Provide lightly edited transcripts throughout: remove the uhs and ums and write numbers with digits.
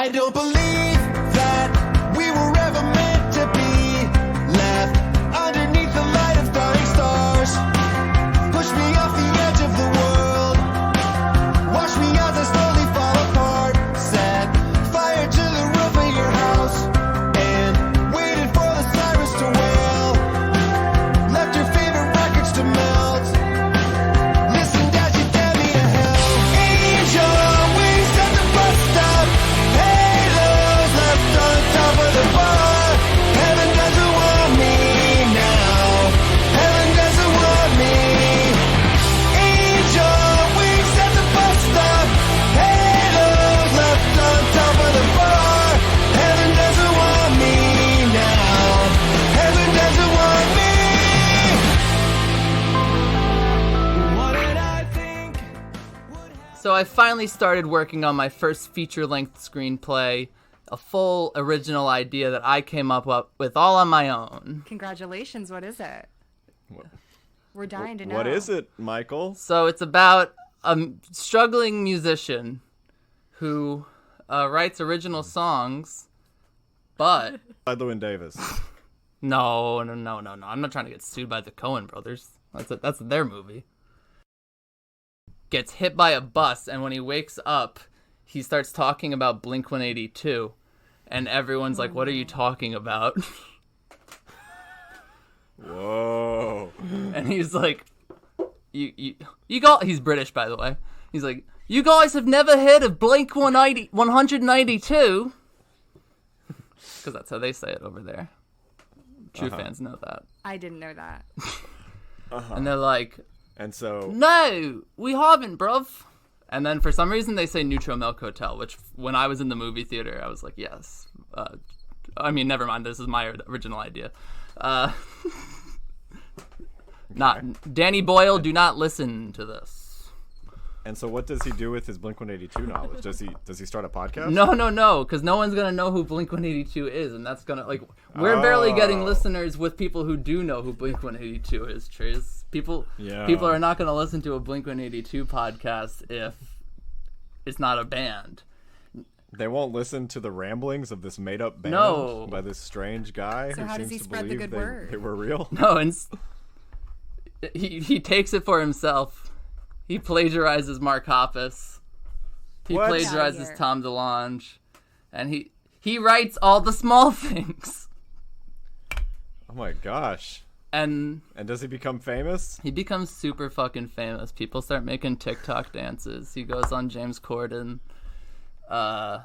I don't believe that we were ever meant to be left underneath the light of dying stars. Push me off the edge of the world. Watch me as I slowly fall apart. Set fire to the roof of your house and waited for the sirens to wail. Left your favorite records to melt. Listened as you get me to hell. Angel wings at the bus stop. Halos left on top of the bar. Heaven doesn't want me now. Heaven doesn't want me. Angel wings at the bus stop. Halos left on top of the bar. Heaven doesn't want me now. Heaven doesn't want me. What did I think would happen? So I finally started working on my first feature-length screenplay, a full original idea that I came up with all on my own. Congratulations. What is it? What- We're dying to know. What is it, Michael? So it's about a struggling musician who writes original songs, but By Llewyn Davis. no. I'm not trying to get sued by the Coen brothers. That's their movie. Gets hit by a bus, and when he wakes up, he starts talking about Blink-182, and everyone's like, "What are you talking about?" Whoa. And he's like, "You got." He's British, by the way. He's like, "You guys have never heard of Blink-182?" Because that's how they say it over there. True fans know that. I didn't know that. And they're like, And so, "No, we haven't, bruv." And then for some reason they say Neutral Milk Hotel, which when I was in the movie theater, I was like, yes. I mean, never mind. This is my original idea. Not Danny Boyle. Do not listen to this. and so what does he do with his Blink-182 knowledge? Does he start a podcast? No, because no one's gonna know who Blink-182 is, and that's gonna we're barely getting listeners with people who do know who Blink-182 is. Trace. People are not gonna listen to a Blink-182 podcast if it's not a band. They won't listen to the ramblings of this made-up band No. by this strange guy So who how does seems he to spread the believe good word? they were real. No, and he takes it for himself. He plagiarizes Mark Hoppus. He What? plagiarizes Outta here. Tom DeLonge, and he writes all the small things. Oh my gosh. And And does he become famous? he becomes super fucking famous. People start making TikTok dances. He goes on James Corden. Oh,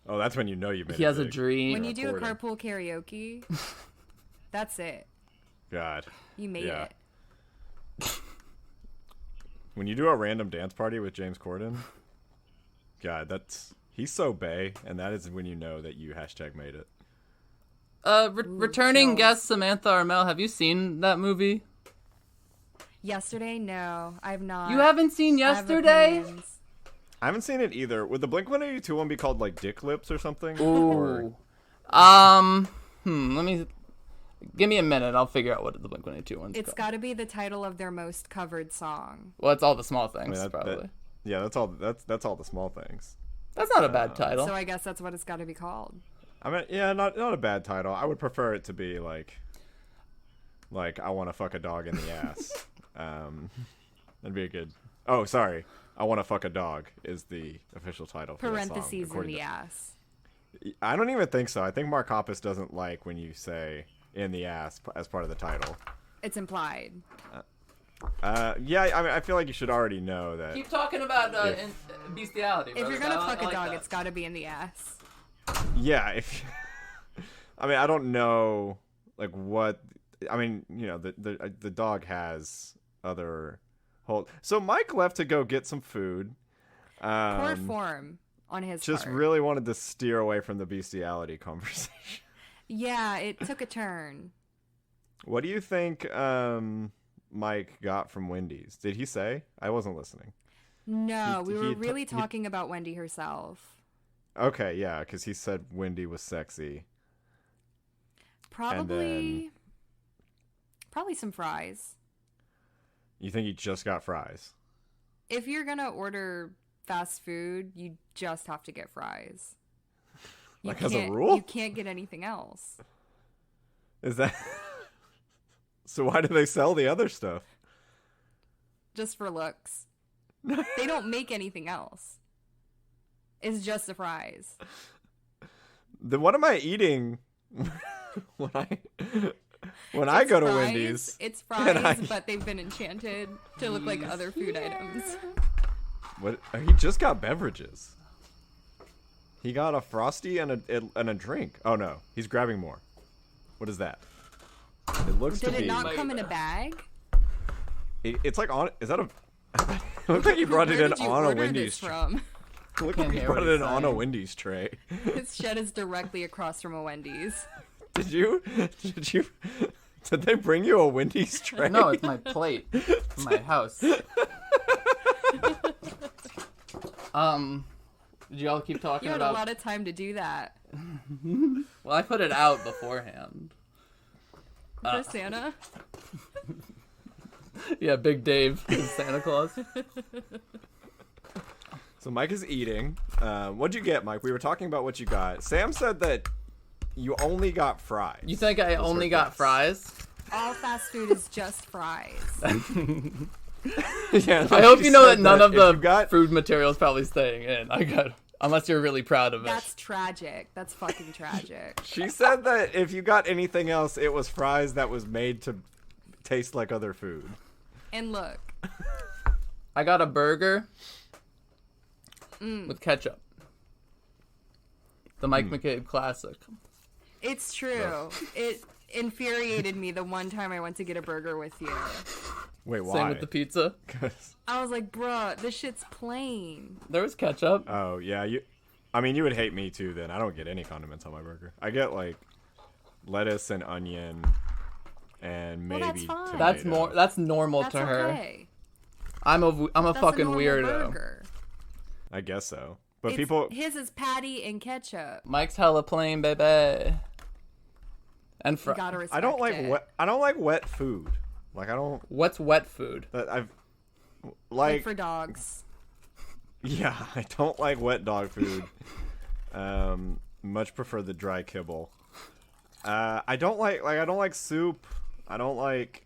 that's when you know you made He has a big. dream. When you do a Recording. carpool karaoke, that's it. God. You made Yeah. it. When you do a random dance party with James Corden, God, he's so bae, and that is when you know that you #made it. Returning chills. guest Samantha Armel. Have you seen that movie? Yesterday, no, I've not. You haven't seen I have Yesterday? opinions. I haven't seen it either. Would the Blink-182 one be called like Dick Lips or something? Ooh. Let me give me a minute. I'll figure out what the Blink-182 one's It's called. got to be the title of their most covered song. Well, it's all the small I things, mean, probably. yeah, that's all. That's all the small things. That's not a bad title. So I guess that's what it's got to be called. I mean, yeah, not a bad title. I would prefer it to be like I want to fuck a dog in the ass. That'd be a good. Oh, sorry. I want to fuck a dog is the official title for that song, Parentheses in according the to- ass. I don't even think so. I think Mark Hoppus doesn't like when you say in the ass as part of the title. It's implied. Yeah, I mean, I feel like you should already know that. Keep talking about bestiality. If you're brother. gonna I fuck a like dog, that. it's got to be in the ass. Yeah, if I mean, I don't know like what I mean, you know, the dog has other hold. So Mike left to go get some food. Poor form on his Just part. really wanted to steer away from the bestiality conversation. Yeah, it took a turn. What do you think Mike got from Wendy's? Did he say? I wasn't listening. No, we were he- really he- talking about Wendy herself. Okay, yeah, because he said Wendy was sexy. Probably some fries. You think he just got fries? If you're gonna order fast food, you just have to get fries. You Like as a can't- rule? You can't get anything else. Is that so? Why do they sell the other stuff? Just for looks. They don't make anything else. It's just the fries. Then what am I eating when I It's go to fries, Wendy's? It's and fries, I- but they've been enchanted to look like other food items. What? He just got beverages. He got a Frosty and a drink. Oh no, he's grabbing more. What is that? It looks Did to it be. not come in a bag? It's like on. Is that a? It looks like he brought it Where in did you on a order Wendy's. this from? It looks Can't like he hear brought what it he's in on a saying. Wendy's tray. His shed is directly across from a Wendy's. Did you? Did they bring you a Wendy's tray? No, it's my plate. From my house. Did you all keep talking You had about? a lot of time to do that. Well, I put it out beforehand. For Santa? Yeah, Big Dave, Santa Claus. So Mike is eating. What'd you get, Mike? We were talking about what you got. Sam said that you only got fries. You think I Was only her got guess. fries? All fast food is just fries. Yeah, I hope she you know said that none of if the you got food material is probably staying in. Unless you're really proud of it. That's tragic. That's fucking tragic. She said that if you got anything else, it was fries that was made to taste like other food. And look, I got a burger with ketchup. The Mike McCabe classic. it's true. It infuriated me the one time I went to get a burger with you. Wait, why? Same with the pizza. 'Cause- I was like, bruh, this shit's plain. There was ketchup. oh yeah, you would hate me too then. I don't get any condiments on my burger. I get like lettuce and onion and Well, maybe that's fine. tomato. That's normal That's to her. okay. I'm a That's fucking a normal weirdo. burger. I guess so. But It's- people his is patty and ketchup. Mike's hella plain, baby. And You gotta respect I don't like it. wet food. Like I don't What's wet food? that I've Like for dogs. yeah, I don't like wet dog food. Much prefer the dry kibble. I don't like soup. I don't like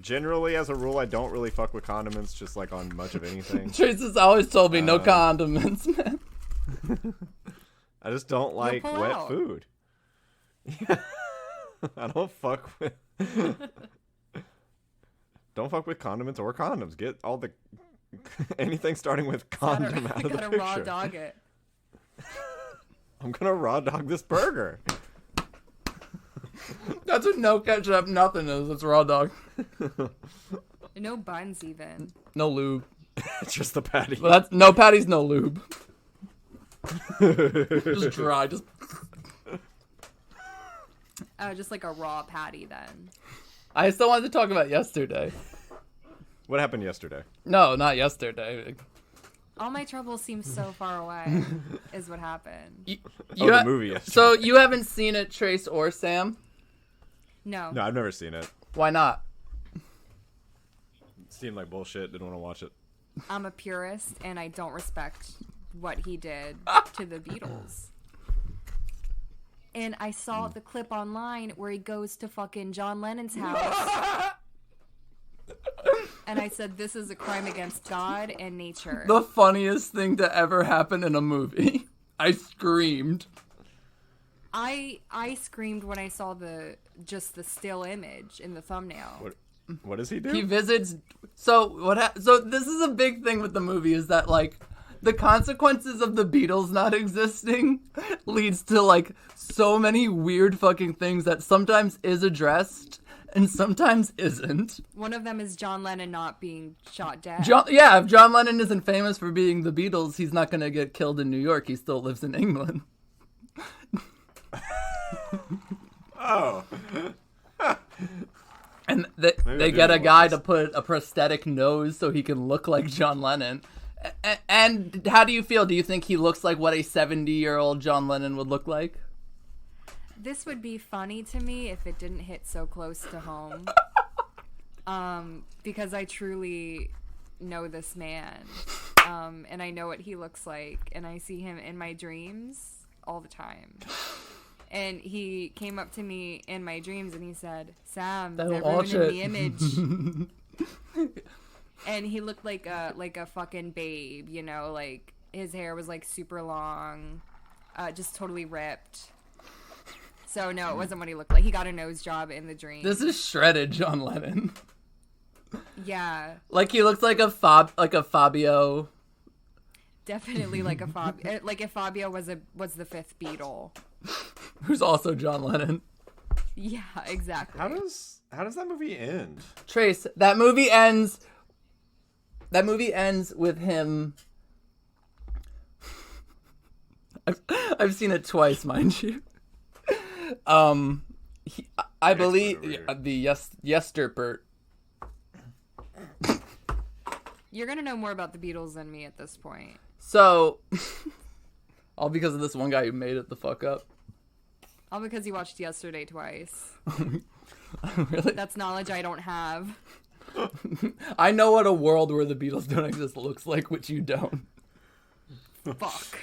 generally as a rule I don't really fuck with condiments just like on much of anything. Trace has always told me no condiments, man. I just don't like pull wet out. food. Yeah. I don't fuck with don't fuck with condiments or condoms. Get all the anything starting with condom out of the Gotta raw picture. dog it. I'm gonna raw dog this burger. That's what no ketchup, nothing is. It's raw dog. No buns even. No lube. It's just the patty. Well, that's no patties, no lube. Just dry. Just Just like a raw patty then. I still wanted to talk about yesterday. What happened yesterday? No, not yesterday. All my troubles seem so far away, is what happened. You, The movie yesterday. So you haven't seen it, Trace or Sam? No. No, I've never seen it. Why not? It seemed like bullshit. Didn't want to watch it. I'm a purist, and I don't respect what he did to the Beatles. And I saw the clip online where he goes to fucking John Lennon's house. And I said, this is a crime against God and nature. The funniest thing to ever happen in a movie. I screamed. I screamed when I saw the still image in the thumbnail. What does he do? He visits. So so this is a big thing with the movie is that like the consequences of the Beatles not existing leads to like so many weird fucking things that sometimes is addressed and sometimes isn't. One of them is John Lennon not being shot dead. If John Lennon isn't famous for being the Beatles, he's not gonna get killed in New York. He still lives in England. Oh. And they get a guy to put a prosthetic nose so he can look like John Lennon. And how do you feel? Do you think he looks like what a 70-year-old John Lennon would look like? This would be funny to me if it didn't hit so close to home. Because I truly know this man. And I know what he looks like. And I see him in my dreams all the time. And he came up to me in my dreams and he said, Sam, they're ruining the image. And he looked like a fucking babe, you know, like his hair was like super long, just totally ripped. So no, it wasn't what he looked like. He got a nose job in the dream. This is shredded John Lennon. Yeah. Like he looks like a Fabio. Definitely like a Fabio. Like if Fabio was the fifth Beatle. Who's also John Lennon. Yeah, exactly. How does that movie end? Trace, that movie ends with him. I've seen it twice, mind you. I believe the Yesterbert. You're gonna know more about the Beatles than me at this point. So, all because of this one guy who made it the fuck up. All because you watched Yesterday twice. Really? That's knowledge I don't have. I know what a world where the Beatles don't exist looks like, which you don't. Fuck.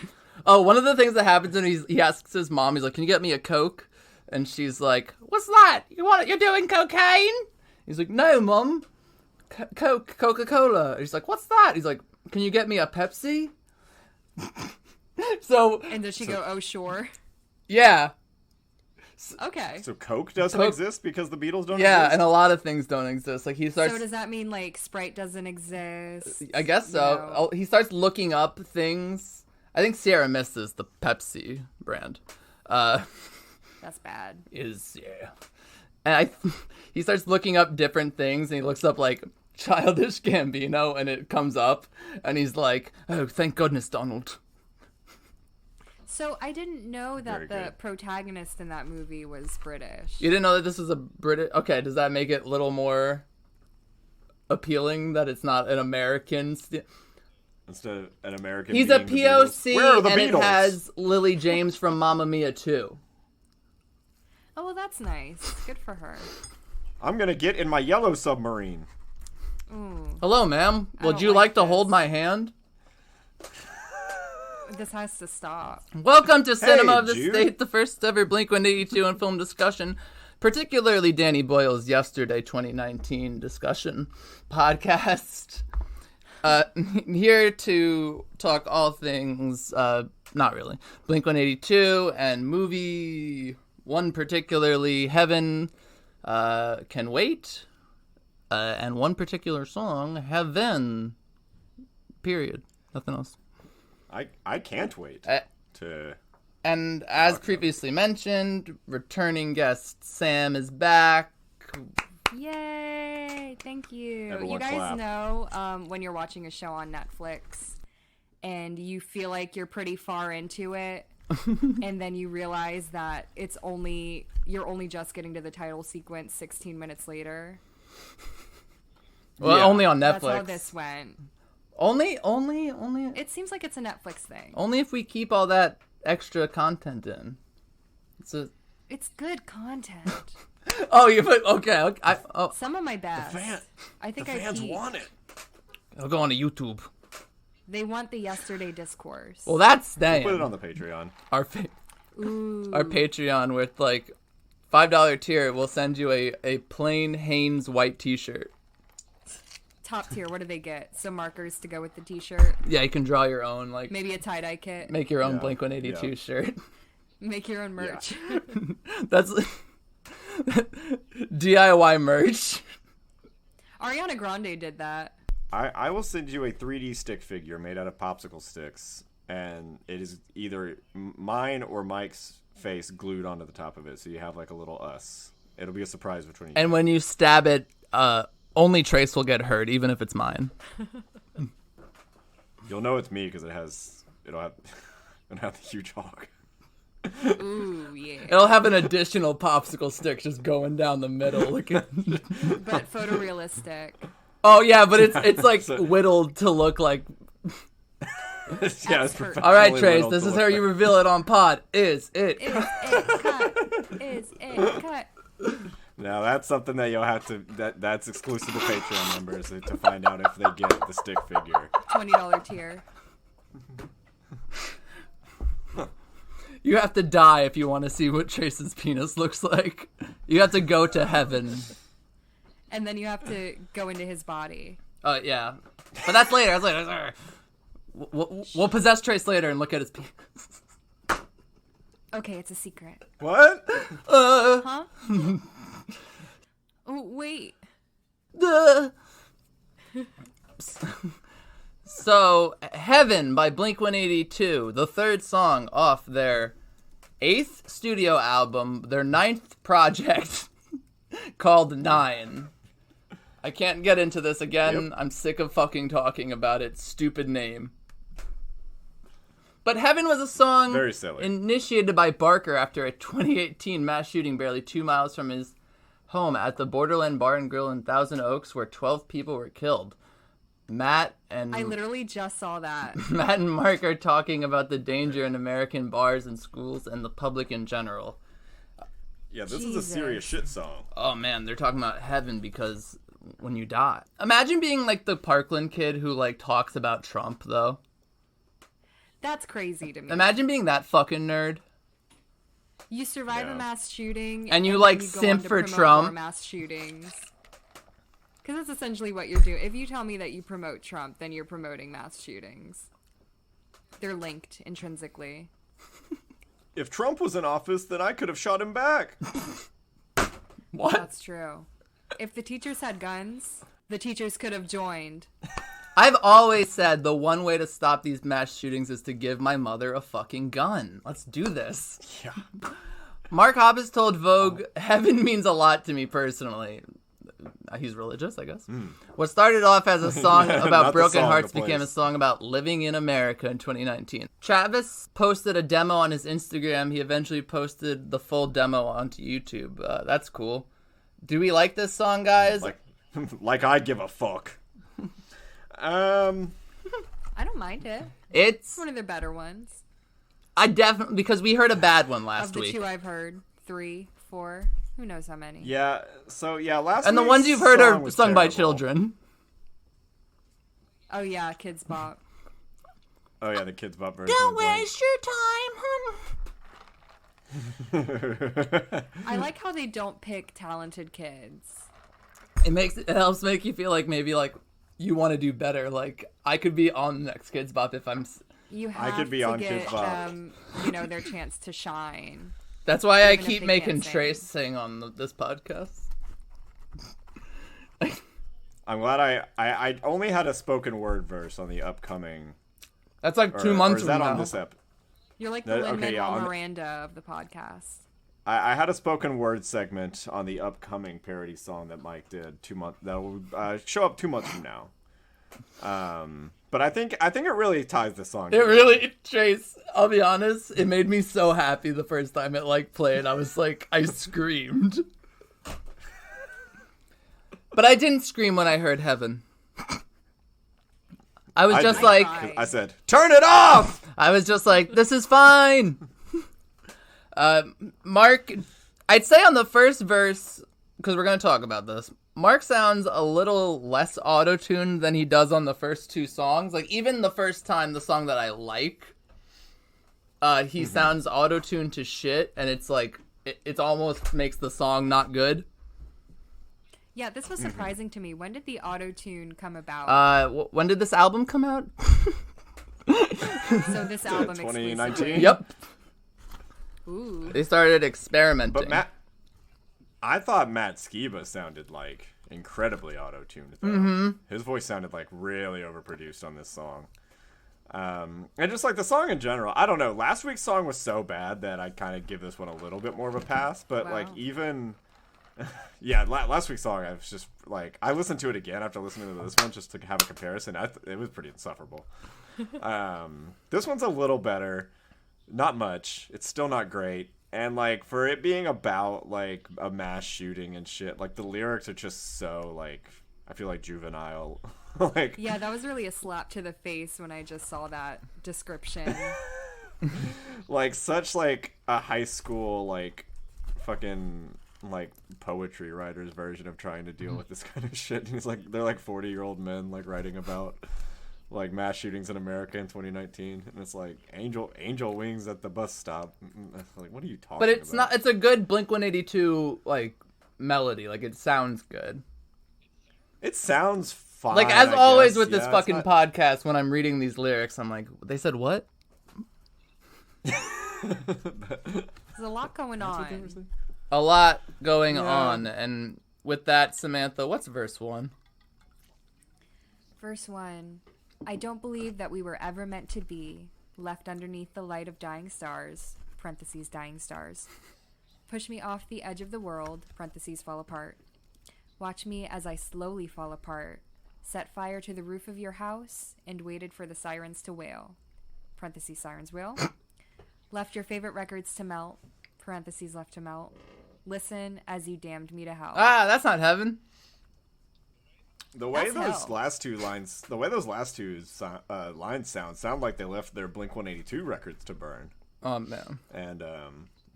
Oh, one of the things that happens when he asks his mom, he's like, "Can you get me a Coke?" And she's like, "What's that? You're doing cocaine?" He's like, "No, Mom. Coke, Coca-Cola." He's like, "What's that?" He's like, "Can you get me a Pepsi?" And does she go, "Oh, sure"? Yeah. Okay. So Coke doesn't exist because the Beatles don't Yeah, exist? and a lot of things don't exist. Like he starts. So does that mean like Sprite doesn't exist? I guess so. He starts looking up things. I think Sierra Mist is the Pepsi brand. That's bad. And he starts looking up different things, and he looks up like Childish Gambino, and it comes up, and he's like, "Oh, thank goodness, Donald." So I didn't know that Very the good. protagonist in that movie was British. You didn't know that this was a British... Okay, does that make it a little more appealing that it's not an American... Instead of an American He's a being the Beatles. POC, Where are the and Beatles? it has Lily James from Mamma Mia 2. Oh, well, that's nice. Good for her. I'm gonna get in my yellow submarine. Ooh, Hello, ma'am. Would don't you like to this. hold my hand? this has to stop. Welcome to Cinema of the Jude. State, the first ever Blink-182 and film discussion, particularly Danny Boyle's Yesterday 2019 discussion podcast. Here to talk all things, not really, Blink-182 and movie, one particularly, Heaven Can Wait, and one particular song, Heaven, period. Nothing else. I can't wait to... And as previously mentioned, returning guest Sam is back. Yay! Thank you. Everyone you guys clap. know when you're watching a show on Netflix and you feel like you're pretty far into it, and then you realize that you're only just getting to the title sequence 16 minutes later. Well, Yeah. only on Netflix. That's how this went. Only. It seems like it's a Netflix thing. Only if we keep all that extra content in. It's good content. Oh, you put okay. Some of my best. I think The I fans peaked. want it. I'll go on to YouTube. They want the yesterday discourse. Well, that's staying. Put it on the Patreon. our Patreon with like $5 tier. We'll send you a plain Hanes white T-shirt. Top tier. What do they get? Some markers to go with the T-shirt. Yeah, you can draw your own like Maybe a tie-dye kit. make your own Yeah, Blink-182 yeah. shirt. Make your own merch. That's DIY merch. Ariana Grande did that. I will send you a 3D stick figure made out of popsicle sticks, and it is either mine or Mike's face glued onto the top of it, so you have like a little us. It'll be a surprise which one you And when you stab it, only Trace will get hurt, even if it's mine. You'll know it's me because it'll have the huge hog. Ooh, yeah. It'll have an additional popsicle stick just going down the middle. But photorealistic. Oh yeah, but it's like whittled to look like. Yeah, it's Expert. All right, professionally Trace, whittled this to is look how you like- reveal it on pod. Is it? Is it cut? Is it cut? Now that's something that you'll have to that's exclusive to Patreon members to find out if they get the stick figure. $20 tier. You have to die if you want to see what Trace's penis looks like. You have to go to heaven. And then you have to go into his body. Oh, yeah. But that's later. That's later. We'll possess Trace later and look at his penis. Okay, it's a secret. What? Huh? Oh, wait. So, Heaven by Blink-182, the third song off their 8th studio album, their 9th project, called 9. I can't get into this again. Yep. I'm sick of fucking talking about it. Stupid name. But Heaven was a song very silly, initiated by Barker after a 2018 mass shooting barely 2 miles from his home at the Borderland Bar and Grill in Thousand Oaks, where 12 people were killed. Matt and... I literally just saw that. Matt and Mark are talking about the danger in American bars and schools and the public in general. Yeah, this is a serious shit song. Oh, man, they're talking about heaven because when you die. Imagine being, like, the Parkland kid who, like, talks about Trump, though. That's crazy to me. Imagine being that fucking nerd. You survive a mass shooting, and you like simp for Trump. More mass shootings. Because that's essentially what you're doing. If you tell me that you promote Trump, then you're promoting mass shootings. They're linked intrinsically. If Trump was in office, then I could have shot him back. What? That's true. If the teachers had guns, the teachers could have joined. I've always said the one way to stop these mass shootings is to give my mother a fucking gun. Let's do this. Yeah. Mark Hoppus told Vogue, heaven means a lot to me personally. He's religious, I guess. What started off as a song about broken hearts became a song about living in America in 2019. Travis posted a demo on his Instagram. He eventually posted the full demo onto YouTube. That's cool. Do we like this song, guys? Like I give a fuck. I don't mind it. It's one of their better ones. I definitely, because we heard a bad one last week. Of the two I've heard, 3, 4, who knows how many. Yeah, so yeah, last and the ones you've heard are sung by children. Oh yeah, Kids Bop. Oh yeah, the Kids Bop version. Don't waste your time, I like how they don't pick talented kids. It helps make you feel like maybe like you want to do better. Like I could be on the next Kids Bop if I'm. You have to give them, their chance to shine. That's why I keep making Trace sing on this podcast. I'm glad I only had a spoken word verse on the upcoming. That's like 2 months from now. On this ep? You're like the Lin-Manuel Miranda of the podcast. I had a spoken word segment on the upcoming parody song that Mike did 2 months. That will show up 2 months from now. But I think it really ties the song. Trace, I'll be honest, it made me so happy the first time it played. I was like, I screamed. But I didn't scream when I heard Heaven. I said, turn it off! I was just like, this is fine. Mark, I'd say on the first verse, because we're going to talk about this, Mark sounds a little less auto-tuned than he does on the first two songs. Like, even the first time, the song that I like, he sounds auto-tuned to shit, and it's like, it almost makes the song not good. Yeah, this was surprising to me. When did the auto-tune come about? When did this album come out? So this album 2019? Yep. Ooh. They started experimenting. But I thought Matt Skiba sounded like incredibly auto-tuned though. His voice sounded like really overproduced on this song. And just like the song in general, I don't know. Last week's song was so bad that I'd kind of give this one a little bit more of a pass. But like even, yeah, last week's song, I was just like, I listened to it again after listening to this one just to have a comparison. It was pretty insufferable. This one's a little better. Not much. It's still not great. And, like, for it being about, like, a mass shooting and shit, like, the lyrics are just so, like, I feel like juvenile. Like, yeah, that was really a slap to the face when I just saw that description. Like, such, like, a high school, like, fucking, like, poetry writer's version of trying to deal with this kind of shit. And he's like, they're, like, 40-year-old men, like, writing about, like mass shootings in America in 2019, and it's like angel wings at the bus stop. Like, what are you talking about? But it's not. It's a good Blink-182 like melody. Like it sounds good. It sounds fine. Like as I always guess. with this Yeah, fucking not... podcast, when I'm reading these lyrics, I'm like, they said what? There's a lot going on. A lot going on, and with that, Samantha, what's verse 1? Verse 1. I don't believe that we were ever meant to be left underneath the light of dying stars, parentheses, dying stars. Push me off the edge of the world, parentheses, fall apart. Watch me as I slowly fall apart. Set fire to the roof of your house and waited for the sirens to wail, parentheses, sirens wail. Left your favorite records to melt, parentheses, left to melt. Listen as you damned me to hell. Ah, that's not heaven. The way That's those last two lines sound like they left their Blink-182 records to burn. Oh man. And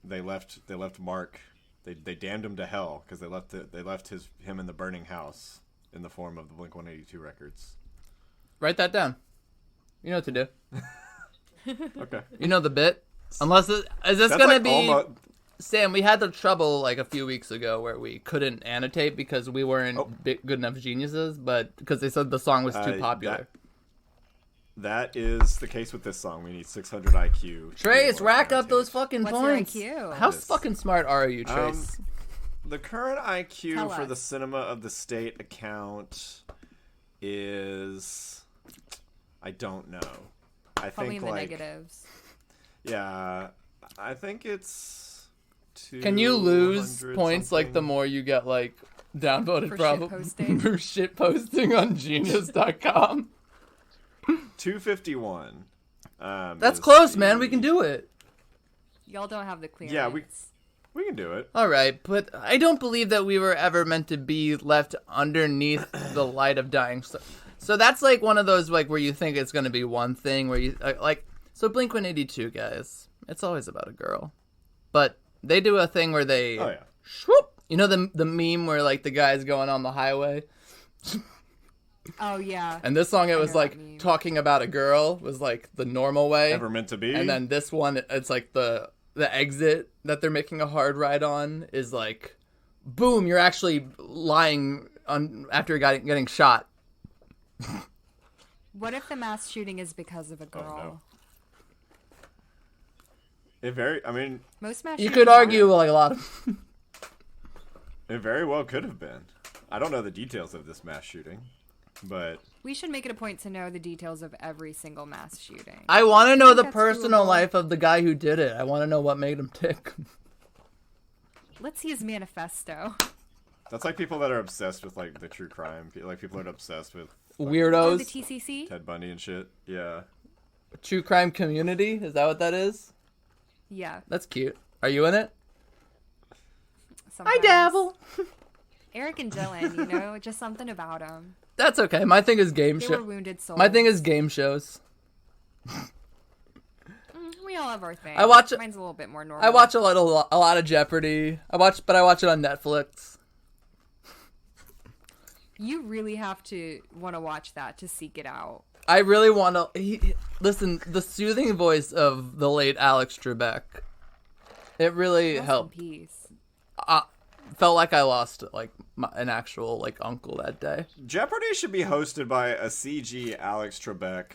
they left Mark. They damned him to hell because they left him in the burning house in the form of the Blink-182 records. Write that down. You know what to do. Okay. You know the bit. Unless is this That's gonna like be Sam? We had the trouble like a few weeks ago where we couldn't annotate because we weren't good enough geniuses, but because they said the song was too popular. That is the case with this song. We need 600 IQ. Trace, rack up those fucking What's points. your IQ? How fucking smart are you, Trace? The current IQ Tell for us. the Cinema of the State account is, I don't know. I Probably think in the like negatives. yeah, I think it's 200. Can you lose points like the more you get like downvoted For probably shitposting? for shit posting on Genius.com? 251. That's close, man. We can do it. Y'all don't have the clearance. Yeah, we can do it. All right, but I don't believe that we were ever meant to be left underneath the light of dying stars. So that's like one of those like where you think it's going to be one thing where you like. So Blink-182 guys, it's always about a girl, but they do a thing where they swoop. You know the meme where like the guy's going on the highway. Oh yeah. And this song, it was like talking about a girl was like the normal way. Ever meant to be. And then this one, it's like the exit that they're making a hard ride on is like, boom, you're actually lying on after getting shot. What if the mass shooting is because of a girl? I mean, Most mass You shootings could argue are. like a lot of. it very well could have been. I don't know the details of this mass shooting, but We should make it a point to know the details of every single mass shooting. I want to know the that's personal doable. life of the guy who did it. I want to know what made him tick. Let's see his manifesto. that's like people that are obsessed with like the true crime. Like people that are obsessed with Oh, Weirdos. the TCC? Ted Bundy and shit. Yeah. True crime community. Is that what that is? Yeah. That's cute. Are you in it? Sometimes. I dabble. Eric and Dylan, you know, just something about them. That's okay. My thing is game They were show. wounded souls. My thing is game shows. We all have our thing. I watch- Mine's a little bit more normal. I watch a lot of Jeopardy. I watch it on Netflix. You really have to want to watch that to seek it out. I really want to listen. The soothing voice of the late Alex Trebek. It really Rest in helped. peace. Felt like I lost like an actual like uncle that day. Jeopardy should be hosted by a CG Alex Trebek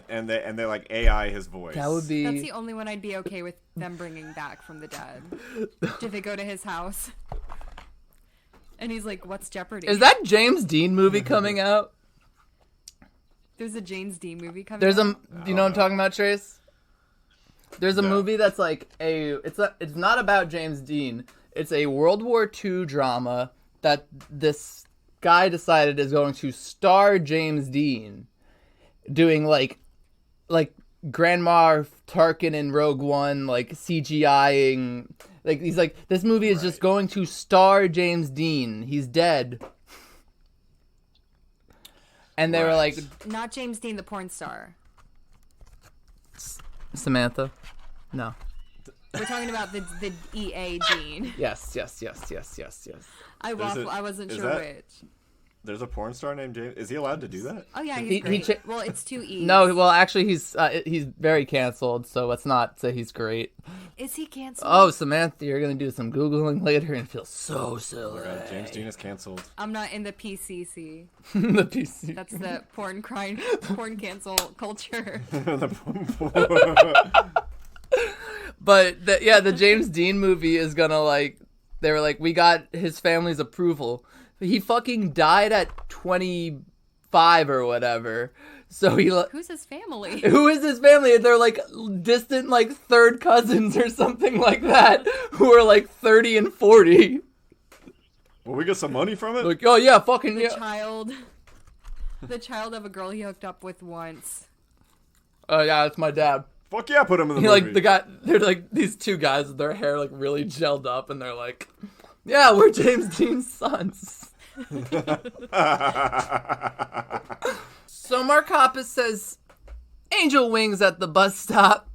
and they like AI his voice. That would be. That's the only one I'd be okay with them bringing back from the dead. Did they go to his house? And he's like, "What's Jeopardy?" Is that James Dean movie coming out? There's a James Dean movie coming There's out? you know what I'm talking about, Trace? There's a movie that's like it's not about James Dean. It's a World War II drama that this guy decided is going to star James Dean doing like Grandma Tarkin in Rogue One, like CGIing. Like he's like, this movie is just going to star James Dean. He's dead. And they were like, Not James Dean, the porn star. Samantha, no. We're talking about the EA Dean. Yes. I wasn't is sure that- which. There's a porn star named James. Is he allowed to do that? Oh yeah, he's great. Well, it's 2 E's. No, well, actually, he's very canceled, so let's not say he's great. Is he canceled? Oh, Samantha, you're gonna do some Googling later and feel so silly. Right, James Dean is canceled. I'm not in the PCC. The PC. That's the porn cancel culture. But the James Dean movie is gonna they were like, we got his family's approval. He fucking died at 25 or whatever. So Who's his family? Who is his family? They're like distant third cousins or something like that who are 30 and 40. Will we get some money from it? Oh yeah, fucking the child of a girl he hooked up with once. Oh yeah, that's my dad. Fuck yeah, put him in the movie. They're these two guys with their hair really gelled up, and they're like, yeah, we're James Dean's sons. So Mark Hoppus says, Angel Wings at the bus stop.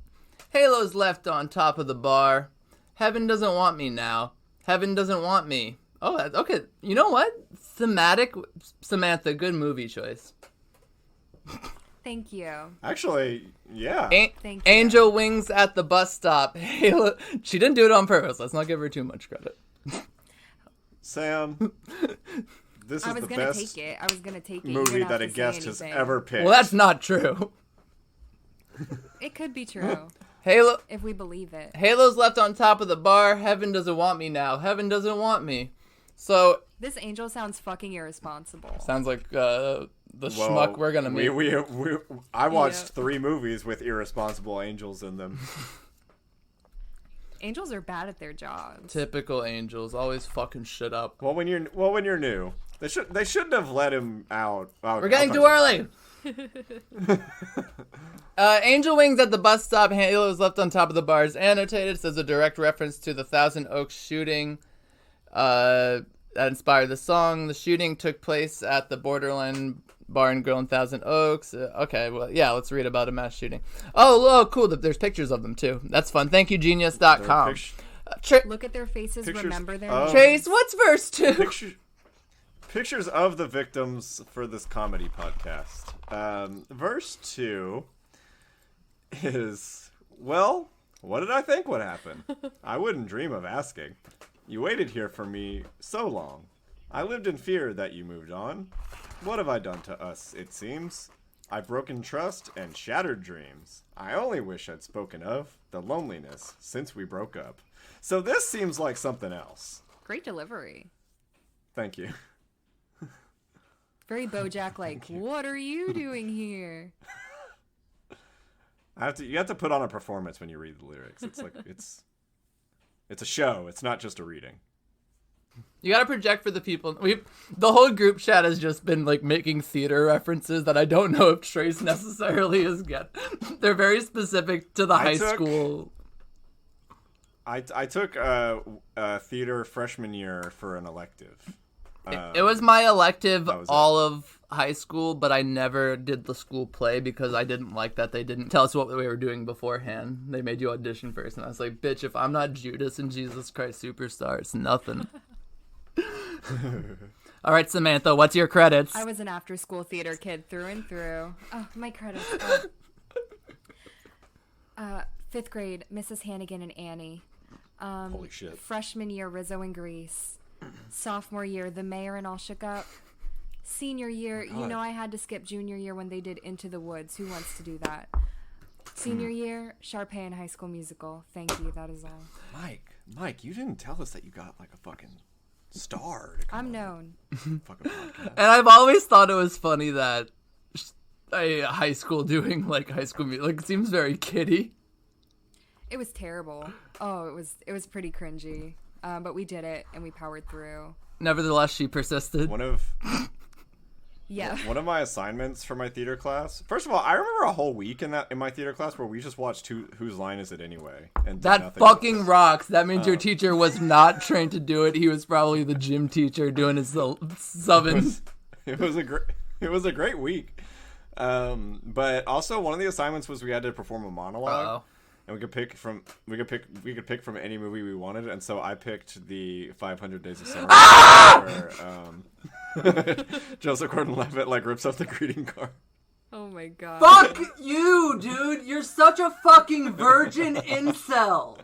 Halo's left on top of the bar. Heaven doesn't want me now. Heaven doesn't want me. Oh, okay. You know what? Thematic. Samantha, good movie choice. Thank you. Actually, yeah. Thank you. Angel Wings at the bus stop. Halo. She didn't do it on purpose. Let's not give her too much credit. Sam, this is the best I was gonna take it. movie that a guest has ever picked. Well, that's not true. It could be true. Halo. If we believe it. Halo's left on top of the bar. Heaven doesn't want me now. Heaven doesn't want me. So this angel sounds fucking irresponsible. sounds like the schmuck we're gonna meet. I watched 3 movies with irresponsible angels in them. Angels are bad at their jobs. Typical angels, always fucking shit up. Well, when you're new, they shouldn't have let him out. We're getting too early. Angel Wings at the bus stop. Halo's left on top of the bar is annotated. Says a direct reference to the Thousand Oaks shooting that inspired the song. The shooting took place at the Borderline Bar and Grill in Thousand Oaks. Okay, well, yeah, let's read about a mass shooting. Oh, cool. There's pictures of them, too. That's fun. Thank you, genius.com. Look at their faces, remember their names. Chase, what's verse 2? Pictures of the victims for this comedy podcast. Verse 2 is, well, what did I think would happen? I wouldn't dream of asking. You waited here for me so long. I lived in fear that you moved on. What have I done to us, it seems? I've broken trust and shattered dreams. I only wish I'd spoken of the loneliness since we broke up. So this seems like something else. Great delivery. Thank you. Very BoJack what are you doing here? You have to put on a performance when you read the lyrics. It's it's a show. It's not just a reading. You gotta project for the people. The whole group chat has just been making theater references that I don't know if Trace necessarily is They're very specific to the high school. I took theater freshman year for an elective. It was my elective all of high school, but I never did the school play because I didn't like that they didn't tell us what we were doing beforehand. They made you audition first, and I was like, bitch, if I'm not Judas in Jesus Christ Superstar, it's nothing. All right, Samantha, what's your credits? I was an after-school theater kid through and through. Oh, my credits. 5th grade, Mrs. Hannigan and Annie. Holy shit. Freshman year, Rizzo and Grease. Sophomore year, The Mayor and All Shook Up. Senior year, I had to skip junior year when they did Into the Woods. Who wants to do that? Senior year, Sharpay and High School Musical. Thank you, that is all. Mike, you didn't tell us that you got a fucking star. I'm known. Fucking podcast. And I've always thought it was funny that a high school doing High School Music seems very kiddie. It was terrible. Oh, it was pretty cringy. But we did it and we powered through. Nevertheless, she persisted. One of my assignments for my theater class. First of all, I remember a whole week in my theater class where we just watched Whose Line Is It Anyway? And that fucking rocks. That means your teacher was not trained to do it. He was probably the gym teacher doing his subbing. It was a great week. But also one of the assignments was we had to perform a monologue. Uh-oh. And we could pick from any movie we wanted, and so I picked the 500 Days of Summer. Joseph Gordon-Levitt like rips up the greeting card. Oh my god. Fuck you, dude. You're such a fucking virgin incel.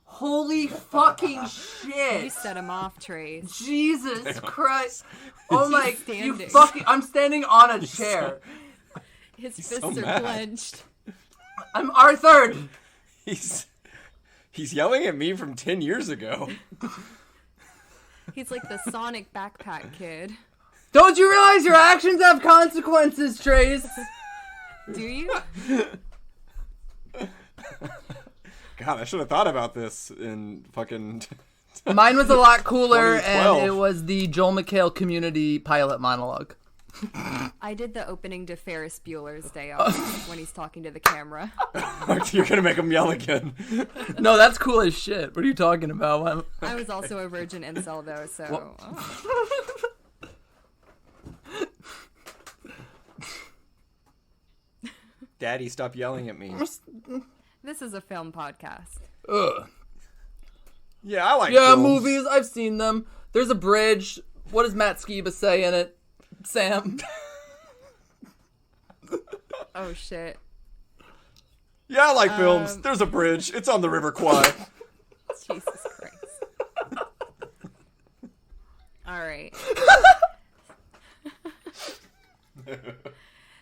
Holy fucking shit. You set him off, Trace. Jesus Christ. Oh my, you standing? fucking, I'm standing on a chair. His fists so are mad. clenched. I'm Arthur. He's yelling at me from 10 years ago. He's like the Sonic backpack kid. Don't you realize your actions have consequences, Trace? Do you? God, I should have thought about this in fucking... Mine was a lot cooler, and 2012. it was the Joel McHale community pilot monologue. I did the opening to Ferris Bueller's Day Off when he's talking to the camera. You're gonna make him yell again. No, that's cool as shit. What are you talking about? I was also a virgin incel, though, so... Daddy, stop yelling at me. This is a film podcast. Ugh. Yeah, I like Yeah, films. movies. I've seen them. There's a bridge. What does Matt Skiba say in it? Sam. Oh, shit. Yeah, I like films. There's a bridge. It's on the River Kwai. Jesus Christ. All right.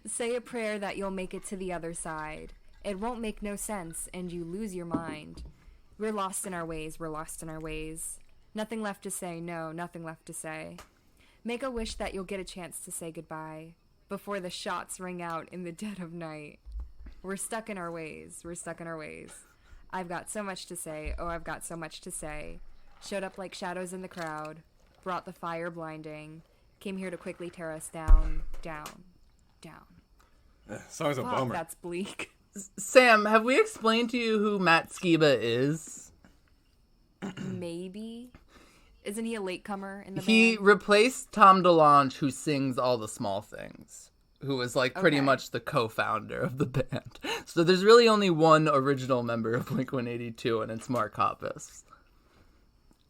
Say a prayer that you'll make it to the other side. It won't make no sense, and you lose your mind. We're lost in our ways, we're lost in our ways. Nothing left to say, no, nothing left to say. Make a wish that you'll get a chance to say goodbye before the shots ring out in the dead of night. We're stuck in our ways, we're stuck in our ways. I've got so much to say, oh, I've got so much to say. Showed up like shadows in the crowd, brought the fire blinding, came here to quickly tear us down, down, down. Song's a Fuck, bummer. that's bleak. Sam, have we explained to you who Matt Skiba is? Maybe. Isn't he a latecomer in the He band? replaced Tom DeLonge, who sings All the Small Things, who was like pretty Okay. much the co-founder of the band. So there's really only one original member of Blink-182, and it's Mark Hoppus.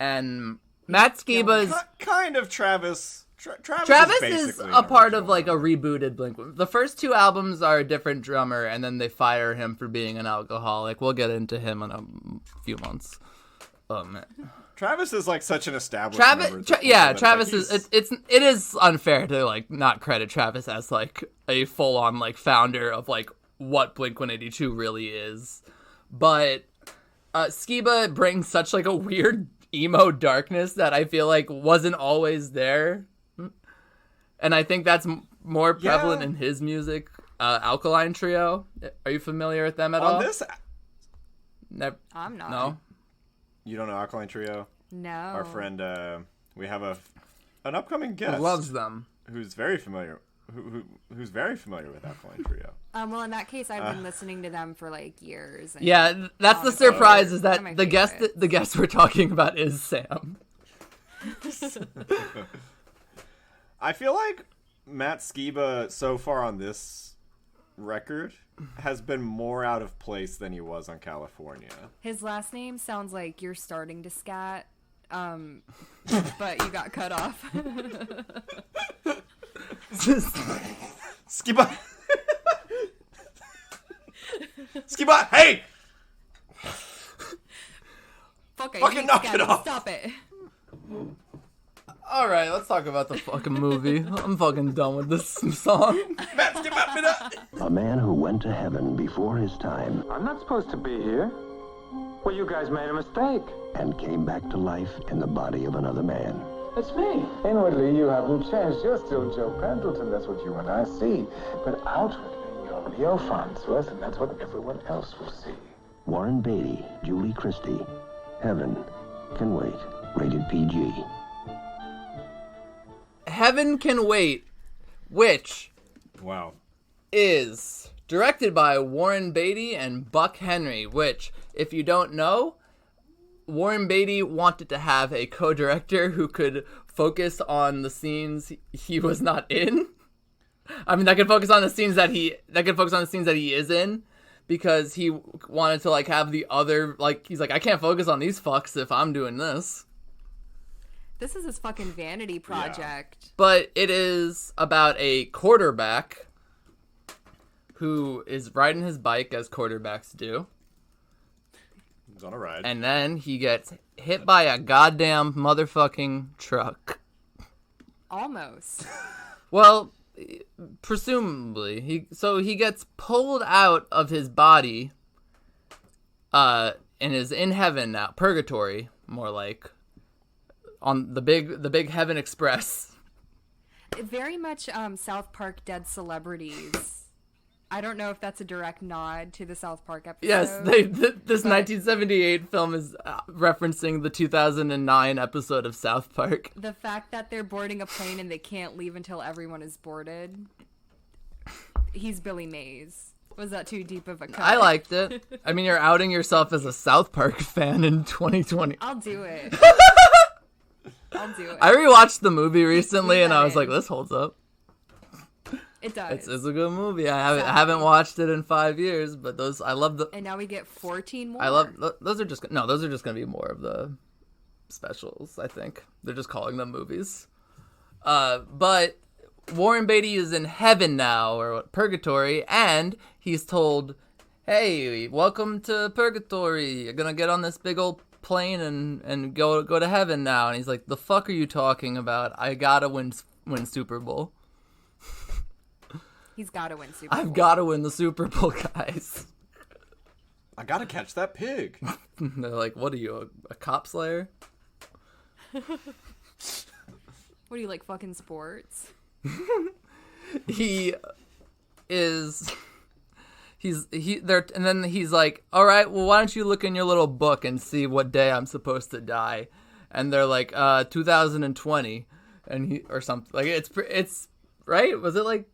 And Matt Skiba's... Kind of Travis. Travis is basically a an part of original like a member. rebooted Blink. The first two albums are a different drummer, and then they fire him for being an alcoholic. We'll get into him in a few months. Oh man, Travis is like such an established member at this point that, Travis like, is. It is unfair to like not credit Travis as like a full on like founder of like what Blink-182 really is, but Skiba brings such like a weird emo darkness that I feel like wasn't always there. And I think that's more prevalent in his music. Alkaline Trio. Are you familiar with them at all? On this, I'm not. No. you don't know Alkaline Trio? No. Our friend, we have an upcoming guest Who loves them? who's very familiar. Who's very familiar with Alkaline Trio? Well, in that case, I've been listening to them for like years. And Yeah, that's the honestly, surprise. Is one that of my the guest we're talking about is Sam. I feel like Matt Skiba so far on this record has been more out of place than he was on California. His last name sounds like you're starting to scat, but you got cut off. Skiba! Skiba, hey! Fuck, I Fucking hate knock it scatting. off. Stop it. All right, let's talk about the fucking movie. I'm fucking done with this song. Matt Skiba! A man who went to heaven before his time I'm not supposed to be here. Well, you guys made a mistake. and came back to life in the body of another man. It's me. Inwardly, you haven't changed. You're still Joe Pendleton. That's what you and I see. But outwardly, you're Leo Farnsworth, and that's what everyone else will see. Warren Beatty, Julie Christie. Heaven Can Wait. Rated PG. Heaven Can Wait, which Wow. is directed by Warren Beatty and Buck Henry, which, if you don't know, Warren Beatty wanted to have a co-director who could focus on the scenes he was not in. I mean, that could focus on the scenes that he is in, because he wanted to like have the other, like, he's like, I can't focus on these fucks if I'm doing this. This is his fucking vanity project. But it is about a quarterback who is riding his bike as quarterbacks do. He's on a ride. And then he gets hit by a goddamn motherfucking truck. Almost. Well, presumably. He gets pulled out of his body and is in heaven now. Purgatory, more like. On the big Heaven Express. Very much South Park Dead Celebrities. I don't know if that's a direct nod to the South Park episode. Yes, this 1978 film is referencing the 2009 episode of South Park. The fact that they're boarding a plane and they can't leave until everyone is boarded. He's Billy Mays. Was that too deep of a cut? I liked it. I mean, you're outing yourself as a South Park fan in 2020. I'll do it. I'll do it. I rewatched the movie recently and I was like, this holds up. It does. It's a good movie. I haven't watched it in 5 years, but I love the. And now we get 14 more. Those are just gonna be more of the specials. I think they're just calling them movies. But Warren Beatty is in heaven now, or purgatory, and he's told, "Hey, welcome to purgatory. You're gonna get on this big old plane and go to heaven now." And he's like, "The fuck are you talking about? I gotta win Super Bowl." He's gotta win Super Bowl. I've gotta win the Super Bowl, guys. I gotta catch that pig. They're like, "What are you, a cop slayer?" What do you like, fucking sports? He's and then he's like, "All right, well, why don't you look in your little book and see what day I'm supposed to die?" And they're like, 2020, and or something like it's right. Was it like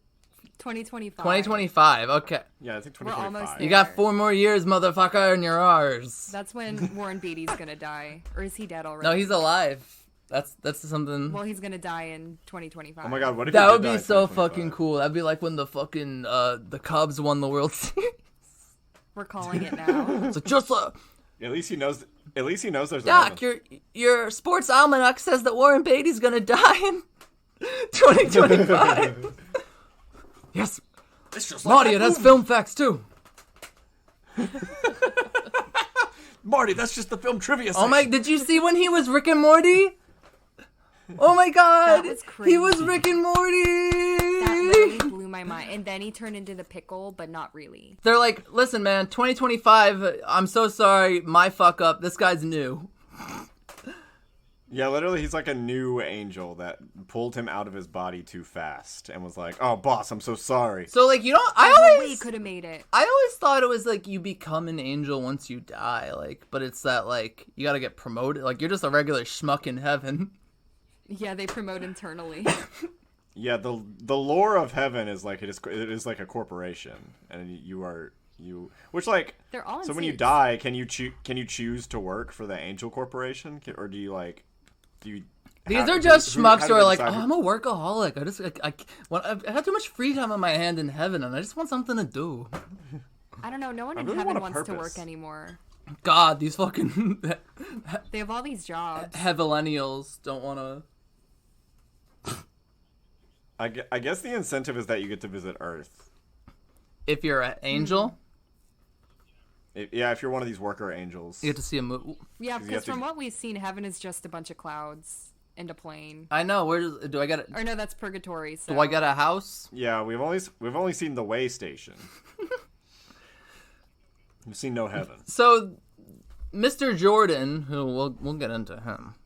2025? 2025. Okay. Yeah, I think We're 2025. almost You got 4 more years, motherfucker, and you're ours. That's when Warren Beatty's gonna die, or is he dead already? No, he's alive. That's something. Well, he's gonna die in 2025. Oh my god, what if That he would did die be in so 2025? fucking cool. That'd be like when the fucking the Cubs won the World Series. We're calling it now. It's like, just At least he knows. At least he knows there's a Doc, heaven. your sports almanac says that Warren Beatty's gonna die in 2025. Yes, It's just Marty, that it has movie. film facts too. Marty, that's just the film trivia. Oh my! Did you see when he was Rick and Morty? Oh my God! That was He was crazy. Rick and Morty. That literally blew my mind. And then he turned into the pickle, but not really. They're like, "Listen, man, 2025. I'm so sorry, my fuck up. This guy's new." Yeah, literally, he's like a new angel that pulled him out of his body too fast and was like, "Oh, boss, I'm so sorry." So like, you don't. We could have made it. I always thought it was like you become an angel once you die, like, but it's that like you gotta get promoted. Like you're just a regular schmuck in heaven. Yeah, they promote internally. Yeah, the lore of heaven is like it is like a corporation, and which like They're all in so when you suits. die, can you choose to work for the angel corporation, or do you like These are just how schmucks do who are they like, decide "Oh, I'm a workaholic. I have too much free time on my hand in heaven, and I just want something to do." I don't know. No one I in really heaven want a wants to purpose. work anymore. God, these fucking They have all these jobs. heavillennials don't want to. I guess the incentive is that you get to visit Earth. If you're an angel, If you're one of these worker angels. you get to see a movie. Yeah, you have because to- from what we've seen, heaven is just a bunch of clouds and a plane. I know. Do I get it? Or no, that's purgatory. So. Do I get a house? Yeah, we've only seen the way station. We've seen no heaven. So, Mr. Jordan, who we'll get into him.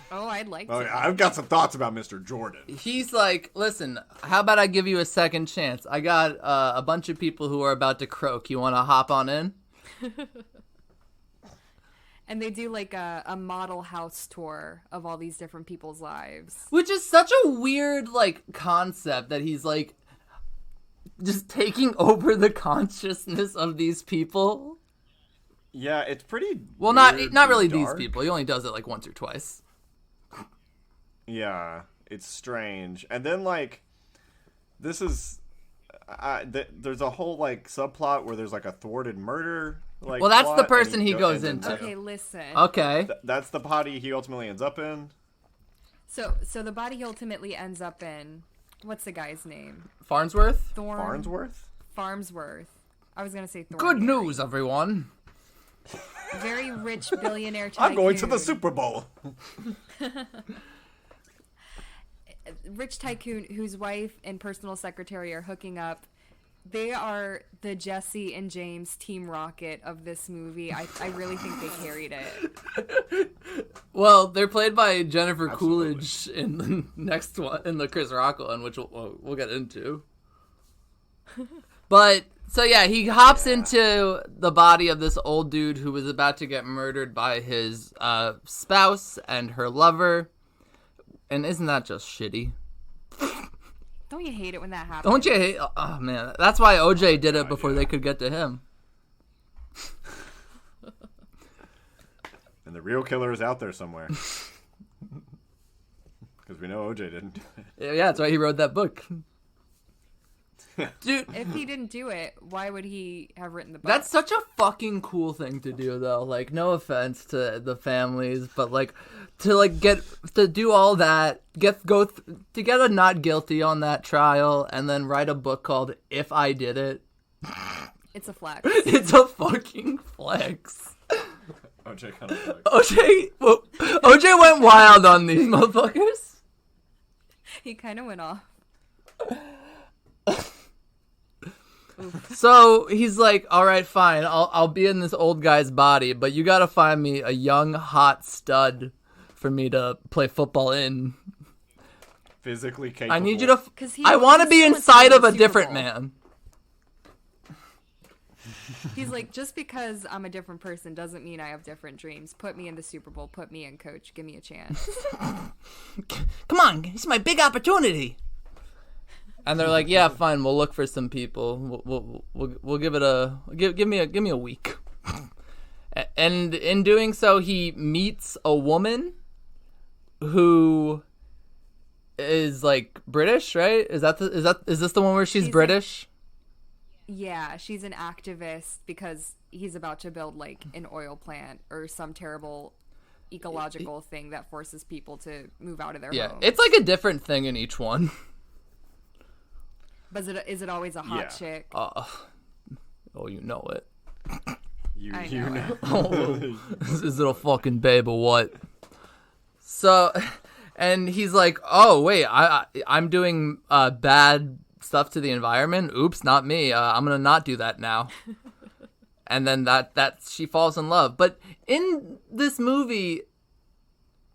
Oh, I'd like to. Oh, yeah, I've got some thoughts about Mr. Jordan. He's like, "Listen, how about I give you a second chance? I got a bunch of people who are about to croak. You want to hop on in?" And they do like a model house tour of all these different people's lives. Which is such a weird like concept that he's like just taking over the consciousness of these people. Yeah, it's pretty. Well, weird not and really dark. these people. He only does it like once or twice. Yeah, it's strange. And then like, there's a whole like subplot where there's like a thwarted murder like. Well, that's the plot, person and he goes and into. Okay, listen. Okay. That's the body he ultimately ends up in. So the body he ultimately ends up in. What's the guy's name? Farnsworth? Farnsworth? Farnsworth. I was gonna say Thorn. Good news, everyone. Very rich billionaire tycoon. I'm going to the Super Bowl. Rich tycoon whose wife and personal secretary are hooking up. They are the Jesse and James Team Rocket of this movie. I really think they carried it. Well, they're played by Jennifer Absolutely. Coolidge in the next one, in the Chris Rock one, which we'll get into. But, so yeah, he hops into the body of this old dude who was about to get murdered by his spouse and her lover. And isn't that just shitty? Don't you hate it when that happens? Don't you hate... Oh, man. That's why OJ did it before they could get to him. And the real killer is out there somewhere. Because we know OJ didn't do it. Yeah, that's why he wrote that book. Dude, If he didn't do it, why would he have written the book? that's such a fucking cool thing to do, though. Like, no offense to the families, but like, to like get to do all that, to get a not guilty on that trial, and then write a book called "If I Did It." It's a flex. It's a fucking flex. OJ kind of like. OJ went wild on these motherfuckers. He kind of went off. So he's like, all right, fine, I'll be in this old guy's body, but you gotta find me a young, hot stud for me to play football in. Physically capable. I need you to... 'Cause he I want to wants be to inside win of the a Super different Bowl. man. He's like, just because I'm a different person doesn't mean I have different dreams. Put me in the Super Bowl. Put me in, coach. Give me a chance. Come on, it's my big opportunity. And they're like, yeah, fine, we'll look for some people. We'll give it give me a week. And in doing so, he meets a woman who is like British, right? Is this the one where she's British? Yeah, she's an activist because he's about to build like an oil plant or some terrible ecological thing that forces people to move out of their homes. It's like a different thing in each one. But is it always a hot Yeah. chick? Oh, you know it. I You know know. Is it a fucking babe or what? So, and he's like, oh wait, I'm doing bad stuff to the environment. Oops, not me. I'm gonna not do that now. And then that she falls in love. But in this movie,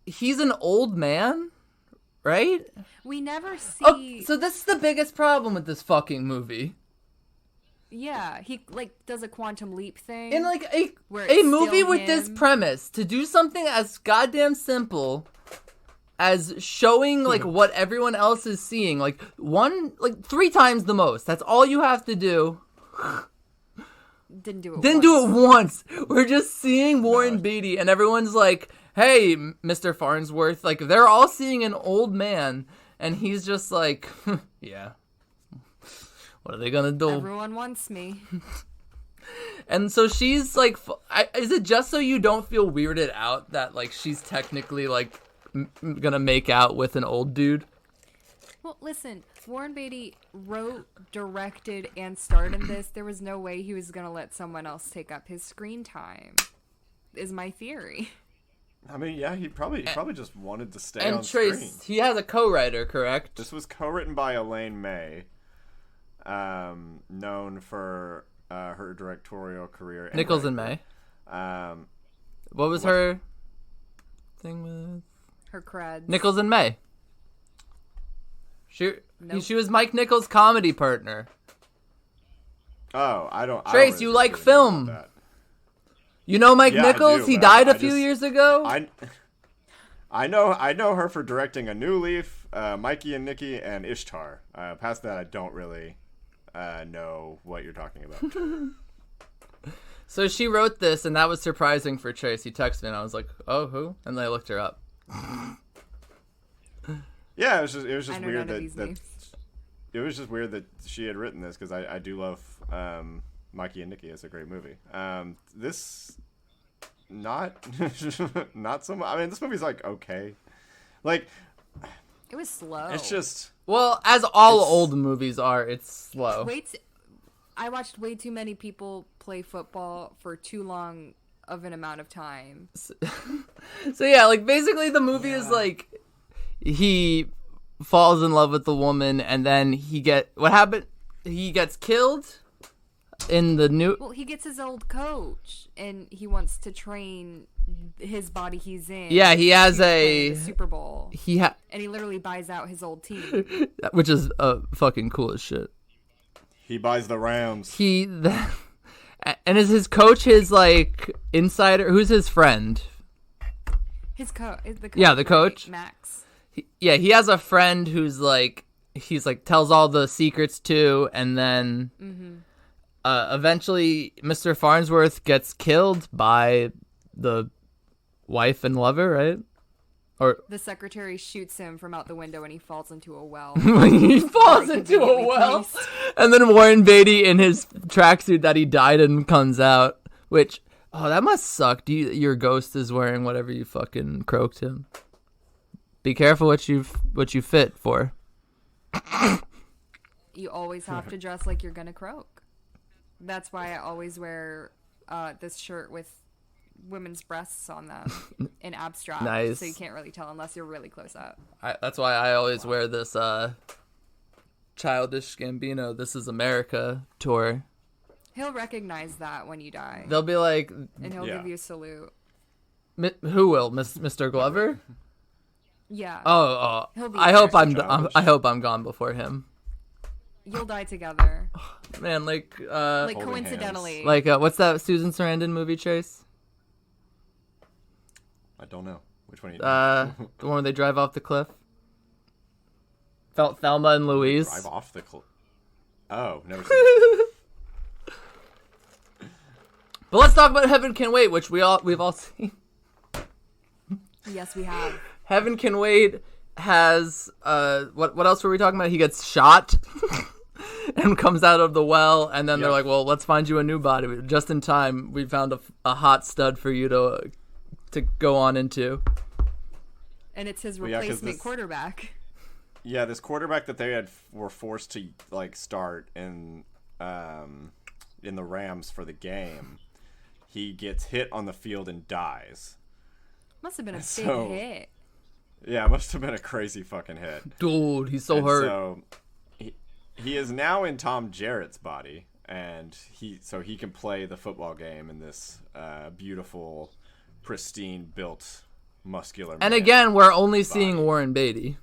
he's an old man, right? We never see. Oh, so this is the biggest problem with this fucking movie. Yeah, he like does a quantum leap thing. In like Where a it's movie still with this him. premise, to do something as goddamn simple as showing like what everyone else is seeing, like 3 times the most. That's all you have to do. Didn't do it. Didn't do it once. We're just seeing Warren Beatty, and everyone's like, "Hey, Mr. Farnsworth." Like they're all seeing an old man, and he's just like, "Yeah, what are they gonna do?" Everyone wants me. And so she's like, is it just so you don't feel weirded out that like she's technically like gonna make out with an old dude? Well, listen, Warren Beatty wrote, directed, and starred in this. There was no way he was going to let someone else take up his screen time, is my theory. I mean, yeah, he probably just wanted to stay And on Trace, screen. he has a co-writer, correct? This was co-written by Elaine May, known for her directorial career. And Nichols and May. What was her thing with Her creds. Nichols and May? Nope. She was Mike Nichols' comedy partner. Oh, I don't. Trace, I don't really you think like anything film. about that. You know Mike Yeah, I Nichols? do, He but died a I few just- years ago. I know her for directing A New Leaf, Mikey and Nikki, and Ishtar. Past that, I don't really know what you're talking about. So she wrote this, and that was surprising for Trace. He texted me, and I was like, "Oh, who?" And then I looked her up. Yeah, it was just I know weird none of these that names. it was just weird that she had written this because I do love Mikey and Nikki is a great movie. This not not so much. I mean, this movie's like okay. Like It was slow. it's just Well, as all old movies are, it's slow. I watched way too many people play football for too long of an amount of time. So yeah, like basically the movie is like he falls in love with the woman and then he gets killed in the new. Well, he gets his old coach and he wants to train his body he's in. Yeah, he has to play a in the Super Bowl. And he literally buys out his old team. Which is fucking cool as shit. he buys the Rams. And is his coach his like insider? Who's his friend? His coach. Yeah, the coach. Right? Max. He has a friend who's like he's like tells all the secrets to, and then eventually Mr. Farnsworth gets killed by the wife and lover, right? Or The secretary shoots him from out the window and he falls into a well. he falls into a well, and then Warren Beatty in his tracksuit that he died in comes out. Which that must suck. Your ghost is wearing whatever you fucking croaked him. Be careful what you fit for. You always have to dress like you're gonna croak. That's why I always wear this shirt with women's breasts on them in abstract. Nice. So you can't really tell unless you're really close up. That's why I always wear this Childish Gambino "This Is America" tour. He'll recognize that when you die. They'll be like, And he'll give you a salute. who will, Mr. Glover? Yeah. Oh, He'll be I hope there. I hope I'm gone before him. You'll die together. Man, like Holding coincidentally. like what's that Susan Sarandon movie, Chase? I don't know which one. The one where they drive off the cliff. Thelma and Louise. Drive off the cliff. Oh, never seen it. But let's talk about Heaven Can Wait, which we've all seen. Yes, we have. Heaven Can Wait has what else were we talking about? He gets shot and comes out of the well, and then they're like, "Well, let's find you a new body." Just in time, we found a hot stud for you to go on into. And it's his replacement quarterback. Yeah, this quarterback that they were forced to like start in the Rams for the game. He gets hit on the field and dies. Must have been a big hit. Yeah, it must have been a crazy fucking hit. Dude, he's so hurt. So he is now in Tom Jarrett's body, and he can play the football game in this beautiful, pristine built, muscular man. And again, we're only seeing Warren Beatty.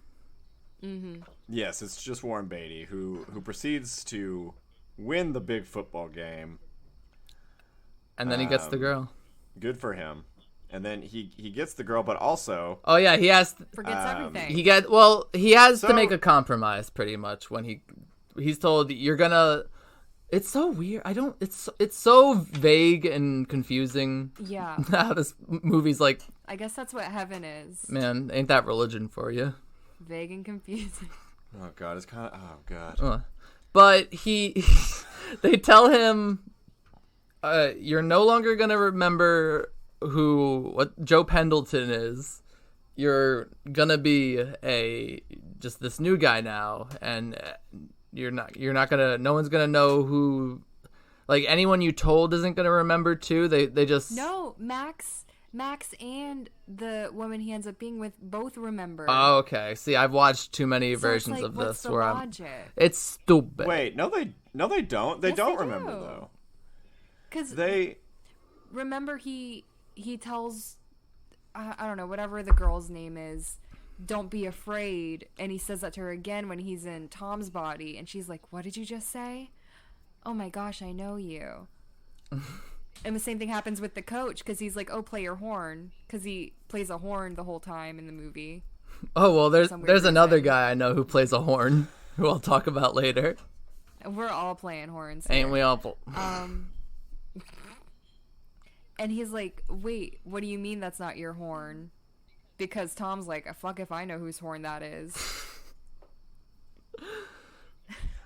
Mm-hmm. Yes, it's just Warren Beatty who proceeds to win the big football game. And then he gets the girl. Good for him. And then he gets the girl, but also... Oh, yeah, he has... Forgets everything. He has to make a compromise, pretty much, when he's told, you're gonna... It's so weird. It's so vague and confusing. Yeah. How this movie's like... I guess that's what heaven is. Man, ain't that religion for you? Vague and confusing. Oh, God, it's kind of... Oh, God. But they tell him, you're no longer gonna remember what Joe Pendleton is. You're gonna be just this new guy now, and you're not gonna. No one's gonna know who. Like anyone you told isn't gonna remember too. They just no Max and the woman he ends up being with both remember. Oh, okay. See, I've watched too many versions of this where it's stupid. Wait, no, they don't. They Yes, don't they remember do. though. Because remember he tells I don't know, whatever the girl's name is, don't be afraid, and he says that to her again when he's in Tom's body, and she's like, what did you just say? Oh my gosh, I know you. And the same thing happens with the coach, because he's like, oh, play your horn, because he plays a horn the whole time in the movie. Oh, well, there's another guy I know who plays a horn, who I'll talk about later. We're all playing horns. Ain't we all? And he's like, wait, what do you mean that's not your horn? Because Tom's like, fuck if I know whose horn that is.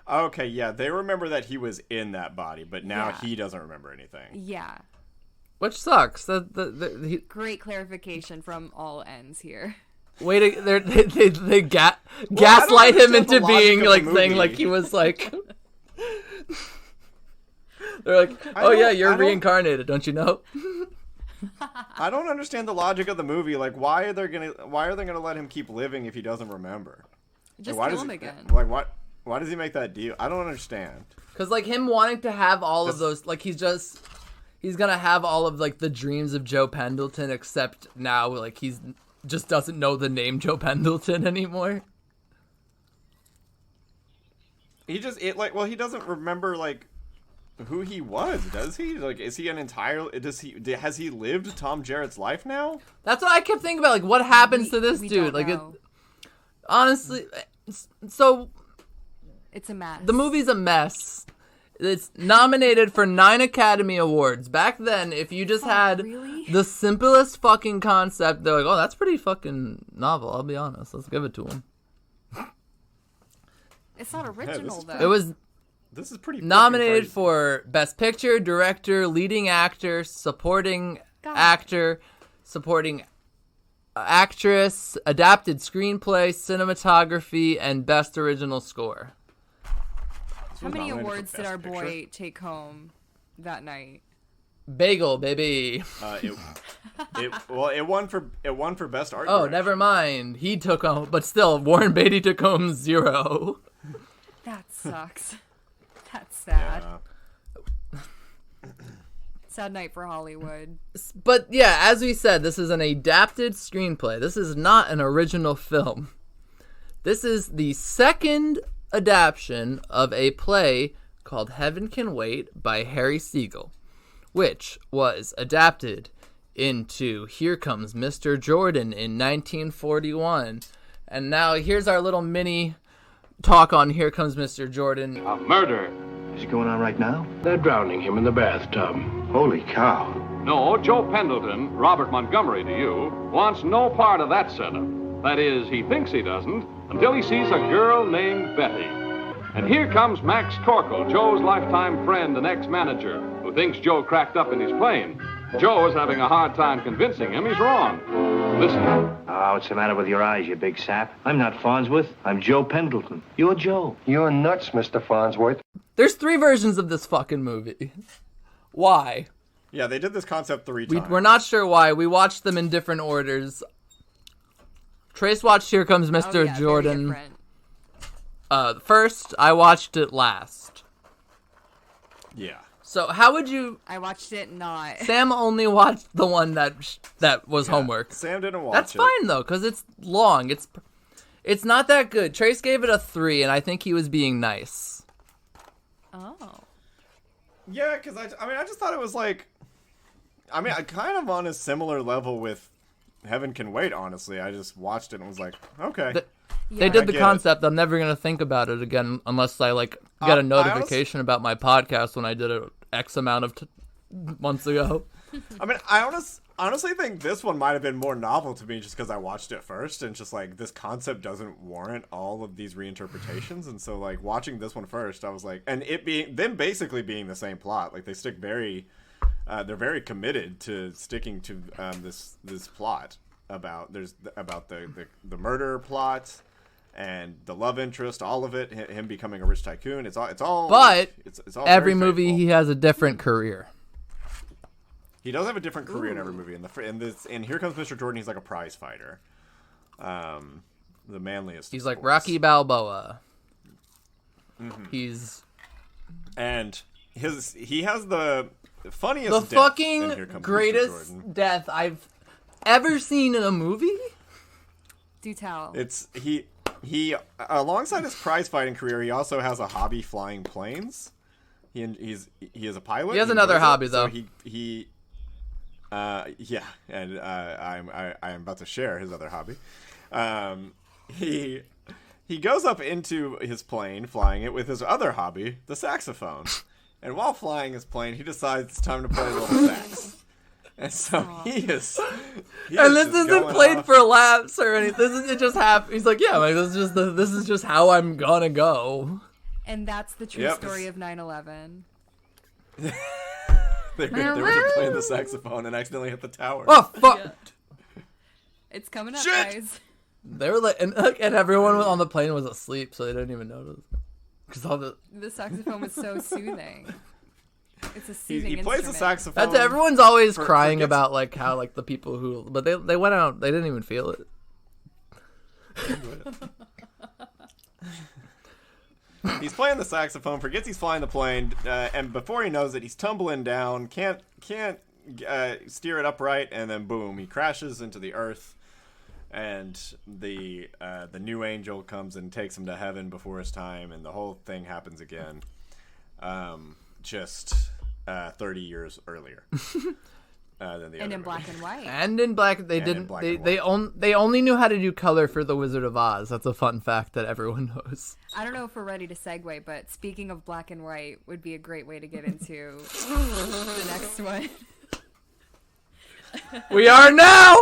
Okay, yeah, they remember that he was in that body, but now Yeah. he doesn't remember anything. Yeah. Which sucks. Great clarification from all ends here. They gaslight him into being like saying like he was like. They're like, oh yeah, you're reincarnated, don't you know? I don't understand the logic of the movie. Like, why are they gonna let him keep living if he doesn't remember? Just like, kill him again. Like, why does he make that deal? I don't understand. Because like him wanting to have all of those, like he's gonna have all of like the dreams of Joe Pendleton, except now like he's just doesn't know the name Joe Pendleton anymore. He doesn't remember like who he was, does he? Like, is he has he lived Tom Jarrett's life now? That's what I kept thinking about. Like, what happens to this dude? Like, honestly, so it's a mess. The movie's a mess. It's nominated for 9 Academy Awards. Back then, if you just had the simplest fucking concept, they're like, oh, that's pretty fucking novel, I'll be honest. Let's give it to him. It's not original, though. It was This is pretty nominated for Best Picture, Director, Leading Actor, Supporting Actor, Supporting Actress, Adapted Screenplay, Cinematography, and Best Original Score. How many awards did our boy take home that night? Bagel, baby. It won for best art. Oh, direction. never mind. He took home, but still, Warren Beatty took home 0. That sucks. That's sad. Yeah. Sad night for Hollywood. But yeah, as we said, this is an adapted screenplay. This is not an original film. This is the second adaptation of a play called Heaven Can Wait by Harry Siegel, which was adapted into Here Comes Mr. Jordan in 1941. And now here's our little mini talk on Here Comes Mr. Jordan. A murder. Is it going on right now? They're drowning him in the bathtub. Holy cow. No, Joe Pendleton, Robert Montgomery to you, wants no part of that setup. That is, he thinks he doesn't, until he sees a girl named Betty. And here comes Max Corkle, Joe's lifetime friend and ex-manager, who thinks Joe cracked up in his plane. Joe is having a hard time convincing him he's wrong. Listen. Oh, what's the matter with your eyes, you big sap? I'm not Farnsworth. I'm Joe Pendleton. You're Joe. You're nuts, Mr. Farnsworth. There's 3 versions of this fucking movie. Why? Yeah, they did this concept 3 times. We're not sure why. We watched them in different orders. Trace watched Here Comes Mr. Jordan first. I watched it last. Yeah. So how would you... I watched it not. Sam only watched the one that was homework. Sam didn't watch That's fine, though, because it's long. It's not that good. Trace gave it a 3, and I think he was being nice. Oh. Yeah, because I just thought it was like... I kind of on a similar level with Heaven Can Wait, honestly. I just watched it and was like, okay. They did the concept. I'm never going to think about it again unless I, get a notification about my podcast when I did it X amount of months ago. I honestly think this one might have been more novel to me just because I watched it first and just, this concept doesn't warrant all of these reinterpretations. And so, watching this one first, I was like... And them basically being the same plot. They stick very... they're very committed to sticking to this plot about the murder plot and the love interest, all of it, him becoming a rich tycoon. It's all. But it's all every movie he has a different career. He does have a different career in every movie. In Here Comes Mr. Jordan, he's like a prize fighter, the manliest. He's like Rocky Balboa. Mm-hmm. He has the funniest, the fucking greatest death I've ever seen in a movie. Do tell. It's he alongside his prize fighting career, he also has a hobby flying planes. He is a pilot. He has another hobby though. So and I am about to share his other hobby. He goes up into his plane, flying it with his other hobby, the saxophone. And while flying his plane, he decides it's time to play a little sax. And so he is and this isn't played for laughs or anything. It just happens. He's like, yeah, this is just how I'm gonna go. And that's the true story of 9/11. They were playing the saxophone and accidentally hit the tower. Oh fuck! Yeah. It's coming up, Shit! guys. They were like, and everyone on the plane was asleep, so they didn't even notice. Because all the saxophone was so soothing. It's a soothing he plays the instrument. saxophone. everyone's always crying about like how like the people who, but they went out, they didn't even feel it. He's playing the saxophone, forgets he's flying the plane, and before he knows it, he's tumbling down, can't steer it upright, and then boom, he crashes into the earth, and the new angel comes and takes him to heaven before his time, and the whole thing happens again, just 30 years earlier. Than the and other in black movie. and white. And in black, they only knew how to do color for the Wizard of Oz. That's a fun fact that everyone knows. I don't know if we're ready to segue, but speaking of black and white would be a great way to get into the next one. We are now!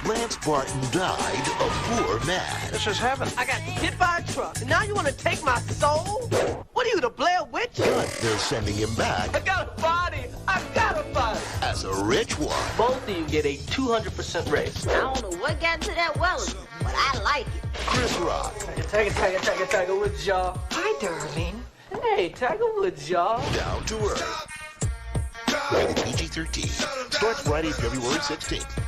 Lance Barton died a poor man. This is heaven. I got hit by a truck, and now you want to take my soul? What are you, the Blair Witch? But they're sending him back I got a body. I got a body. as a rich one. Both of you get a 200% raise. I don't know what got into that well, but I like it. Chris Rock, Tiger Woods, y'all. Hi, darling. Hey, Tiger Woods, y'all. Down to Earth. Rated PG-13. Starts Friday, February 16th.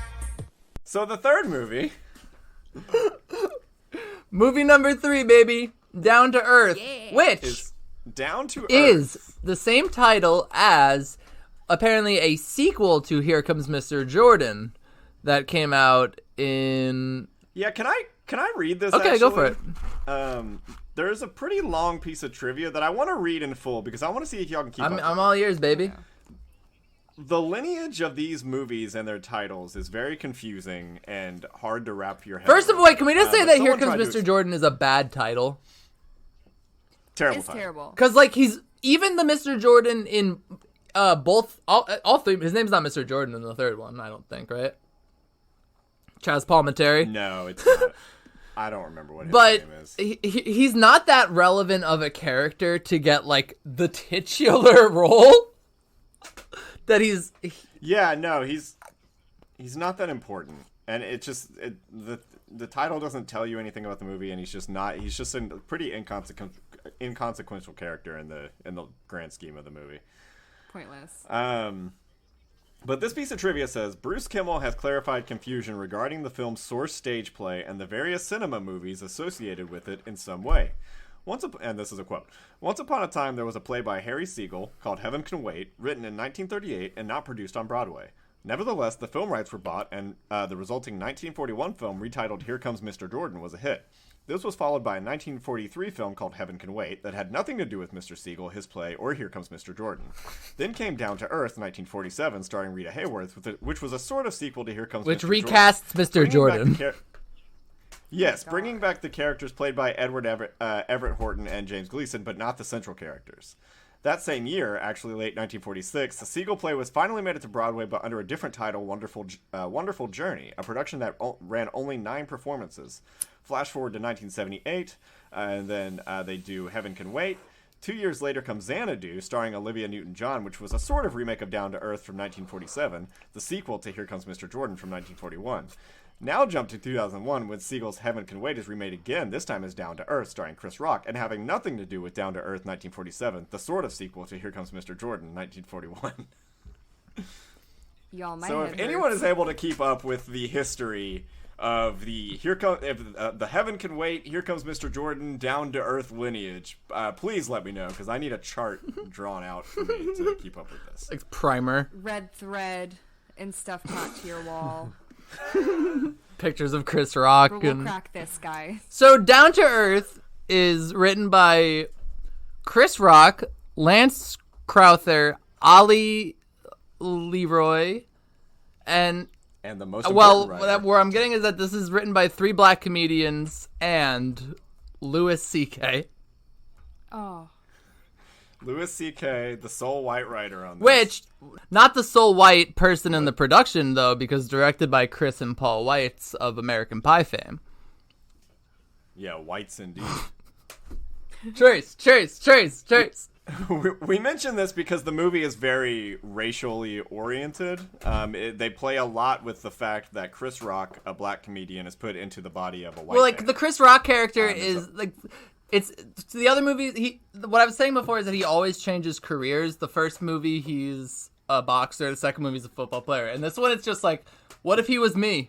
So the third movie, Movie number 3, baby. Down to Earth. Yeah. Which is Down to Earth. is the same title as apparently a sequel to Here Comes Mr. Jordan that came out in... Yeah, can I read this? Okay, actually? go for it. There's a pretty long piece of trivia that I want to read in full because I want to see if y'all can keep up. I'm all ears, baby. The lineage of these movies and their titles is very confusing and hard to wrap your head First of around. all, can we just say that Here someone Comes tried to Mr. Jordan is a bad title? Terrible It's title. terrible. Because, like, he's... Even the Mr. Jordan in all three... His name's not Mr. Jordan in the third one, I don't think, right? Chaz Palminteri. No, it's not. I don't remember what his But name is. he's not that relevant of a character to get, like, the titular role that he's... Yeah, no, he's not that important, and it just the title doesn't tell you anything about the movie, and he's just a pretty inconsequential character in the grand scheme of the movie. Pointless. But this piece of trivia says, Bruce Kimmel has clarified confusion regarding the film's source stage play and the various cinema movies associated with it in some way. And this is a quote. Once upon a time, there was a play by Harry Siegel called Heaven Can Wait, written in 1938 and not produced on Broadway. Nevertheless, the film rights were bought, and the resulting 1941 film retitled Here Comes Mr. Jordan was a hit. This was followed by a 1943 film called Heaven Can Wait that had nothing to do with Mr. Siegel, his play, or Here Comes Mr. Jordan. Then came Down to Earth, 1947, starring Rita Hayworth, which was a sort of sequel to Here Comes Mr. Jordan. Which recasts Mr. Jordan. Yes, bringing back the characters played by Edward Everett Horton and James Gleason, but not the central characters. That same year, actually late 1946, the Siegel play was finally made it to Broadway, but under a different title, Wonderful Journey, a production that ran only 9 performances. Flash forward to 1978, and then they do Heaven Can Wait. 2 years later comes Xanadu, starring Olivia Newton-John, which was a sort of remake of Down to Earth from 1947, the sequel to Here Comes Mr. Jordan from 1941. Now jump to 2001 when Siegel's Heaven Can Wait is remade again, this time as Down to Earth, starring Chris Rock, and having nothing to do with Down to Earth 1947, the sort of sequel to Here Comes Mr. Jordan 1941. Y'all, my So head if anyone hurts. is able to keep up with the history of the the Heaven Can Wait, Here Comes Mr. Jordan, Down to Earth lineage, please let me know, because I need a chart drawn out for me to keep up with this. Like primer. Red thread and stuff tacked to your wall. Pictures of Chris Rock. We'll and... crack this, guy. So Down to Earth is written by Chris Rock, Lance Crowther, Ali Leroy, and the most important writer. where I'm getting is that this is written by 3 black comedians and Louis C.K. Oh. Louis C.K., the sole white writer on this. Which, not the sole white person in the production, though, because directed by Chris and Paul Weitz of American Pie fame. Yeah, whites indeed. Trace. We mentioned this because the movie is very racially oriented. They play a lot with the fact that Chris Rock, a black comedian, is put into the body of a white man. The Chris Rock character is it's the other movies. What I was saying before is that he always changes careers. The first movie he's a boxer. The second movie he's a football player. And this one it's just like, what if he was me?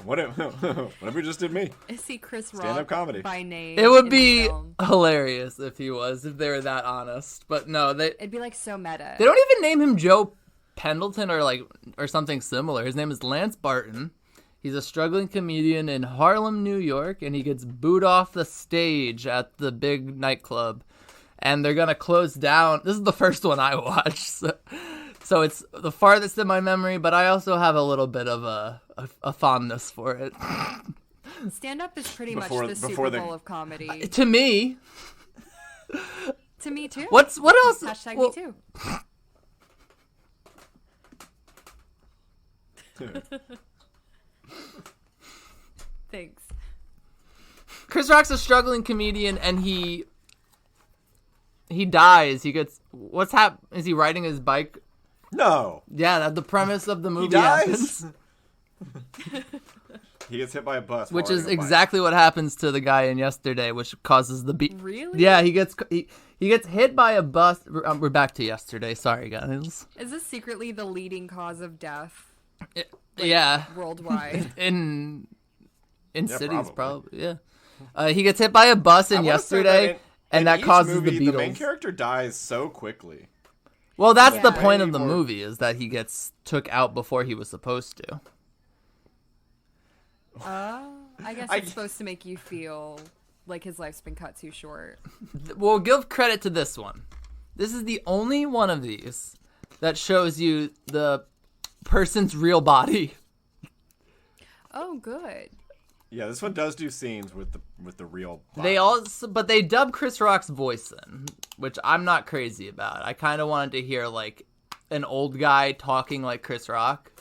What if we just did me? Is he Chris Rock Stand-up comedy by name? It would be hilarious if he was, if they were that honest. But no, it'd be like so meta. They don't even name him Joe Pendleton or something similar. His name is Lance Barton. He's a struggling comedian in Harlem, New York, and he gets booed off the stage at the big nightclub. And they're gonna close down. This is the first one I watched. So it's the farthest in my memory, but I also have a little bit of a fondness for it. Stand-up is pretty much the Super Bowl of comedy. To me. To me, too. What else? Hashtag me, too. Thanks. Chris Rock's a struggling comedian, and he dies. He gets... What's happened? Is he riding his bike? No. Yeah, the premise of the movie he dies. happens. He gets hit by a bus. Which is exactly what happens to the guy in Yesterday, which causes the beat. Really? Yeah, he gets hit by a bus. We're back to Yesterday. Sorry, guys. Is this secretly the leading cause of death? Yeah. Worldwide. In cities, probably. Yeah. He gets hit by a bus in Yesterday, and that causes movie, the Beatles. The main character dies so quickly. Well, that's the point of the movie, is that he gets took out before he was supposed to. I guess it's supposed to make you feel like his life's been cut too short. Well, give credit to this one. This is the only one of these that shows you the person's real body. Oh, good. Yeah, this one does do scenes with the real body. But they dub Chris Rock's voice in, which I'm not crazy about. I kind of wanted to hear like an old guy talking like Chris Rock.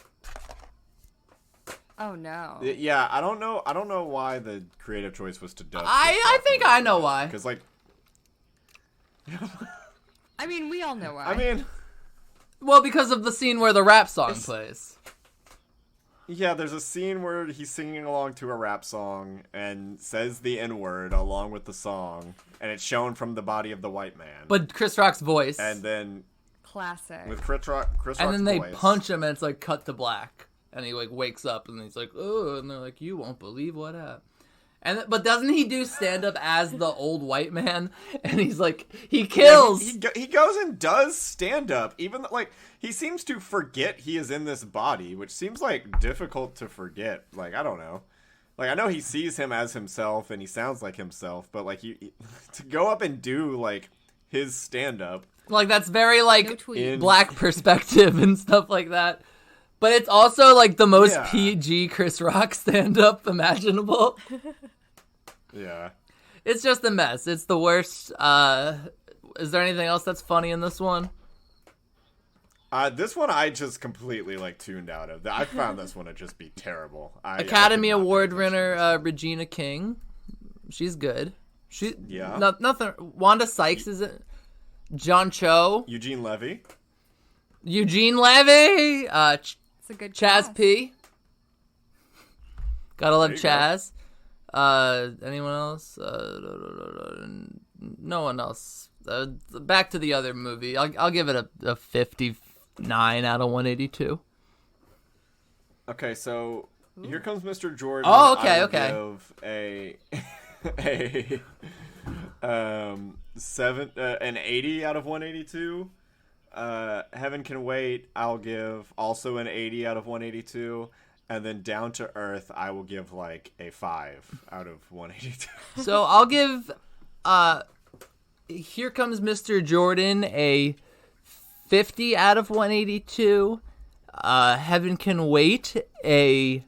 Oh no. Yeah, I don't know why the creative choice was to dub. I think I know why. Because like, I mean, we all know why. I mean, well, because of the scene where the rap song plays. Yeah, there's a scene where he's singing along to a rap song and says the N-word along with the song, and it's shown from the body of the white man. But Chris Rock's voice. And then classic. With Chris Rock's voice. And then they punch him and it's like cut to black. And he like wakes up and he's like, oh, and they're like, you won't believe what happened. But doesn't he do stand up as the old white man? And he's like, he kills. Yeah, he goes and does stand up, even like he seems to forget he is in this body, which seems like difficult to forget. Like I don't know. Like I know he sees him as himself and he sounds like himself, but like to go up and do like his stand up, like that's very like black perspective and stuff like that. But it's also, like, the most PG Chris Rock stand-up imaginable. Yeah. It's just a mess. It's the worst. Is there anything else that's funny in this one? This one I just completely, like, tuned out of. I found this one to just be terrible. Academy Award winner Regina King. She's good. Nothing. Wanda Sykes is it. John Cho. Eugene Levy. It's a good Chaz cast. P. Gotta love Chaz. Anyone else? No one else. Back to the other movie. I'll give it a 59 out of 182. Okay, so here comes Mr. Jordan. Oh, okay, I give an 80 out of 182. Heaven Can Wait, I'll give also an 80 out of 182, and then Down to Earth, I will give like a 5 out of 182. So I'll give Here Comes Mr. Jordan a 50 out of 182, Heaven Can Wait a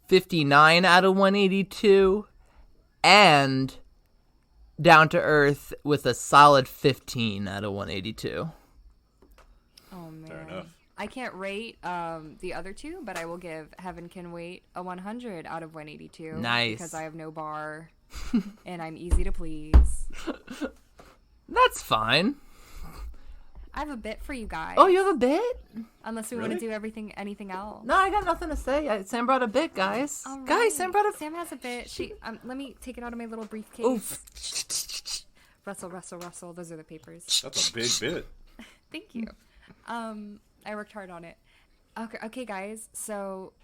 59 out of 182, and Down to Earth with a solid 15 out of 182. Oh man. Fair enough. I can't rate the other two, but I will give Heaven Can Wait a 100 out of 182. Nice. Because I have no bar, and I'm easy to please. That's fine. I have a bit for you guys. Oh, you have a bit? Unless we want to do anything else. No, I got nothing to say. Sam brought a bit, guys. All right. Guys, Sam has a bit. Let me take it out of my little briefcase. Oof. Rustle. Those are the papers. That's a big bit. Thank you. I worked hard on it. Okay, guys. So,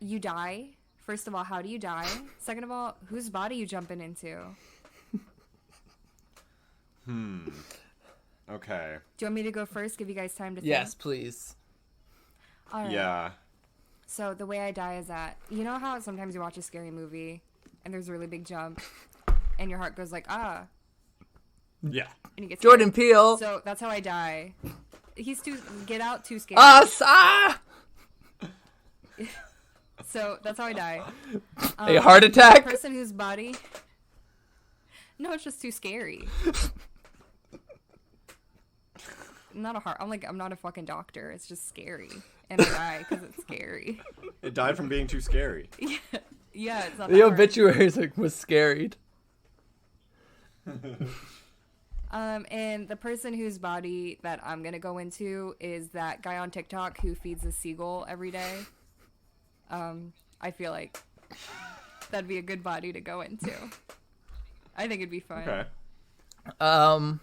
you die. First of all, how do you die? Second of all, whose body you jumping into? Okay. Do you want me to go first? Give you guys time to think? Yes, please. All right. Yeah. So the way I die is that, you know how sometimes you watch a scary movie and there's a really big jump and your heart goes like, ah. Yeah. And you get Jordan Peele. So that's how I die. He's too scared. So that's how I die. A heart attack? The person whose body. No, it's just too scary. Not a heart. I'm not a fucking doctor. It's just scary, and I die because it's scary. It died from being too scary. Yeah. It's not the obituary was scaried. And the person whose body that I'm gonna go into is that guy on TikTok who feeds a seagull every day. I feel like that'd be a good body to go into. I think it'd be fun. Okay.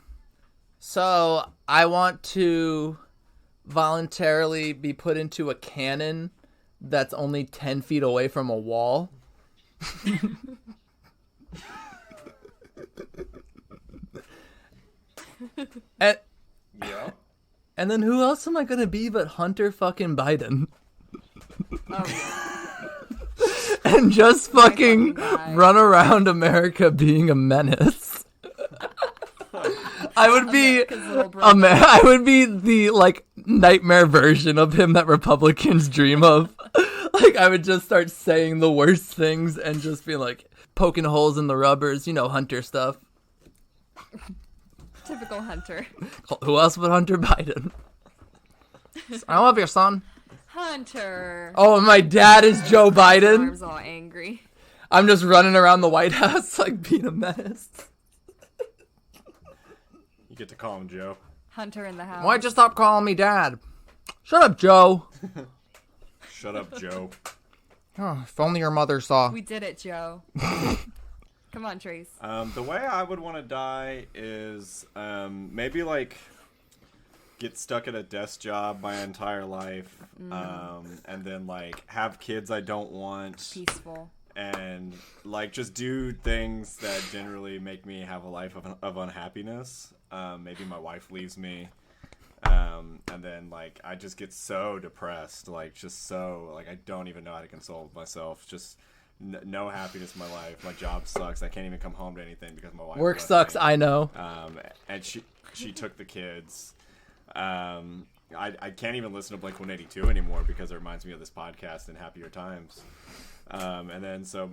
So I want to voluntarily be put into a cannon that's only 10 feet away from a wall. And then who else am I gonna be but Hunter fucking Biden? And just fucking run around America being a menace. I would be I would be the like nightmare version of him that Republicans dream of. Like I would just start saying the worst things and just be like poking holes in the rubbers, Hunter stuff. Typical Hunter. Who else but Hunter Biden? I love your son. Hunter. Oh, and my dad is Joe Biden. Arms all angry. I'm just running around the White House like being a menace. You get to call him Joe. Hunter in the house. Why'd you stop calling me Dad? Shut up, Joe. Shut up, Joe. Oh, if only your mother saw. We did it, Joe. Come on, Trace. The way I would want to die is maybe like get stuck at a desk job my entire life, and then like have kids I don't want. Peaceful. And like just do things that generally make me have a life of unhappiness. Maybe my wife leaves me, and then like I just get so depressed, like just so like I don't even know how to console myself. Just no happiness in my life. My job sucks. I can't even come home to anything because my wife Work left sucks. me. I know. And she took the kids. I can't even listen to Blink-182 anymore because it reminds me of this podcast and happier times. And then so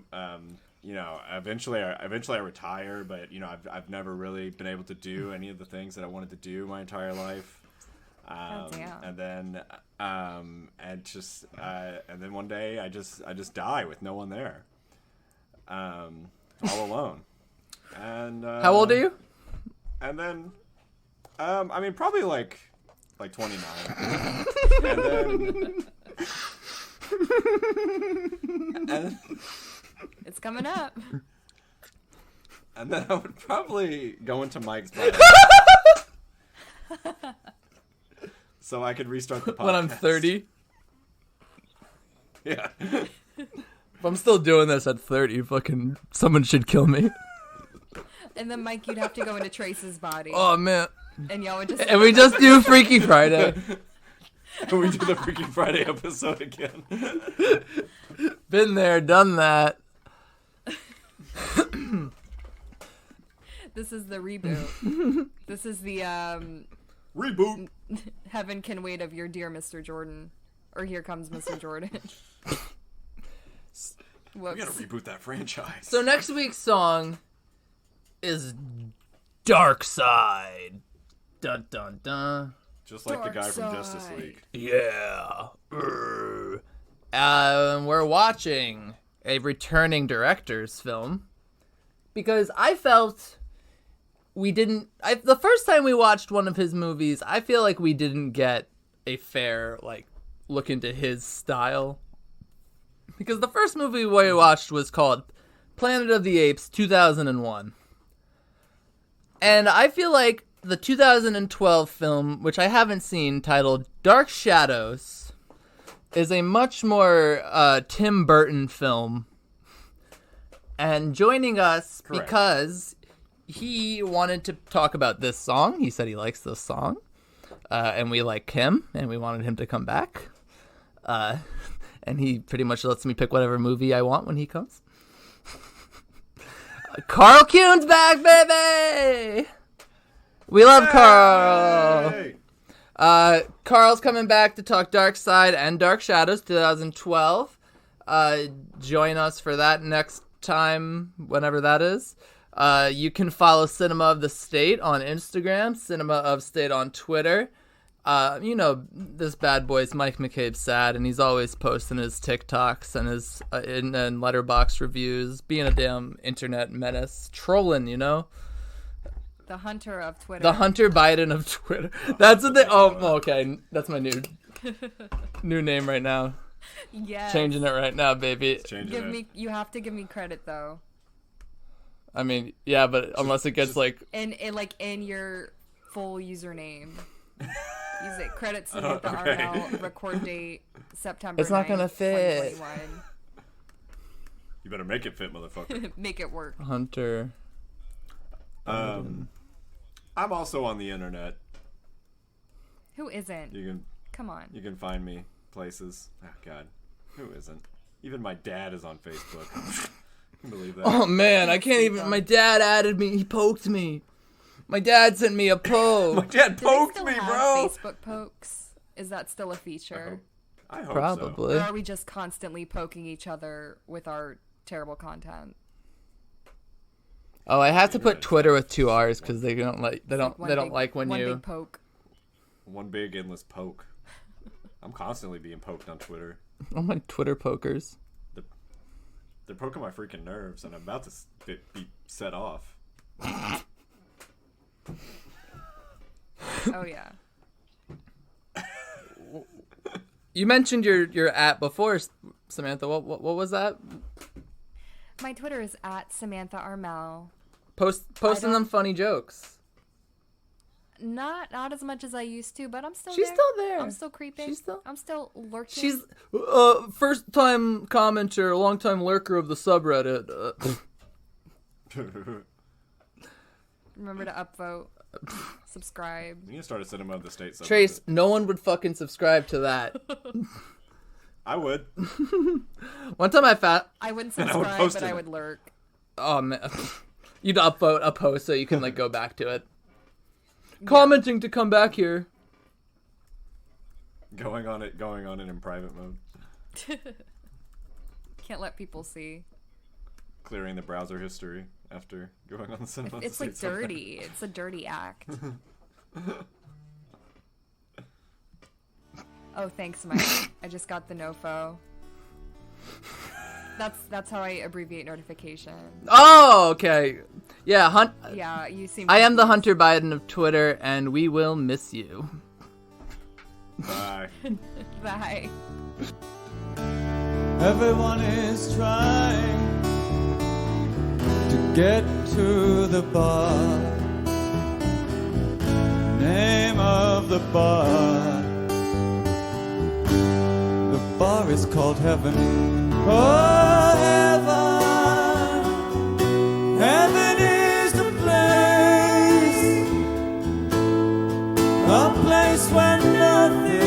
eventually I retire, but I've never really been able to do any of the things that I wanted to do my entire life. And then one day I just die with no one there, all alone. And how old are you? And then probably like 29. And then it's coming up. And then I would probably go into Mike's bed. So I could restart the podcast. When I'm 30? Yeah. If I'm still doing this at 30, fucking someone should kill me. And then, Mike, you'd have to go into Trace's body. Oh, man. And y'all would just... And we just do Freaky Friday. And we do the Freaky Friday episode again. Been there, done that. This is the reboot. This is the, reboot. Heaven Can Wait of your dear Mr. Jordan. Or Here Comes Mr. Jordan. We gotta reboot that franchise. So next week's song is Dark Side. Dun dun dun. Just like the guy from Justice League. Yeah. We're watching a returning director's film because I felt the first time we watched one of his movies, I feel like we didn't get a fair look into his style. Because the first movie we watched was called Planet of the Apes 2001. And I feel like the 2012 film, which I haven't seen, titled Dark Shadows, is a much more Tim Burton film. And joining us because he wanted to talk about this song. He said he likes this song. And we like him, and we wanted him to come back. And he pretty much lets me pick whatever movie I want when he comes. Carl Kuhn's back, baby! We love Carl! Carl's coming back to talk Dark Side and Dark Shadows 2012. Join us for that next time, whenever that is. You can follow Cinema of the State on Instagram, Cinema of State on Twitter. This bad boy's Mike McCabe sad, and he's always posting his TikToks and his and Letterboxd reviews, being a damn internet menace, trolling, The hunter of Twitter. The Hunter Biden of Twitter. That's what they. Oh, okay. That's my new name right now. Yes. Changing it right now, baby. You have to give me credit though. I mean, yeah, but unless it gets in your full username. Use it. Credit Samantha Armel. Record date September. It's not gonna fit. You better make it fit, motherfucker. Make it work. Hunter. I'm also on the internet. Who isn't? Come on. You can find me places. Oh God, who isn't? Even my dad is on Facebook. Can believe that? Oh man, I can't even. My dad added me. He poked me. My dad sent me a poke. My dad poked me, have bro. Facebook pokes? Is that still a feature? I hope probably. So. Or are we just constantly poking each other with our terrible content? Oh, I have to put Twitter with 2 R's because they don't like when one you big poke. One big endless poke. I'm constantly being poked on Twitter. Oh my Twitter pokers. They're poking my freaking nerves, and I'm about to be set off. Oh yeah. You mentioned your app before, Samantha. What was that? My Twitter is at Samantha Armel. Posting them funny jokes. Not as much as I used to, but I'm still She's there. still there. I'm still creeping. I'm still lurking. She's first time commenter, long time lurker of the subreddit. Remember to upvote, subscribe. You started Cinema of the State subreddit. Trace, no one would fucking subscribe to that. I would. One time I wouldn't subscribe, but I would lurk. Oh man, you'd upvote a post so you can go back to it. Yeah. Commenting to come back here. Going on it in private mode. Can't let people see. Clearing the browser history after going on the cinema. It's like dirty. It's a dirty act. Oh, thanks, Mike. I just got the nofo. That's how I abbreviate notification. Oh, okay. Yeah, Yeah, you seem. I am the Hunter Biden of Twitter, and we will miss you. Bye. Bye. Everyone is trying to get to the bar. Name of the bar. The bar is called Heaven. Oh, heaven. Heaven is the place. A place where nothing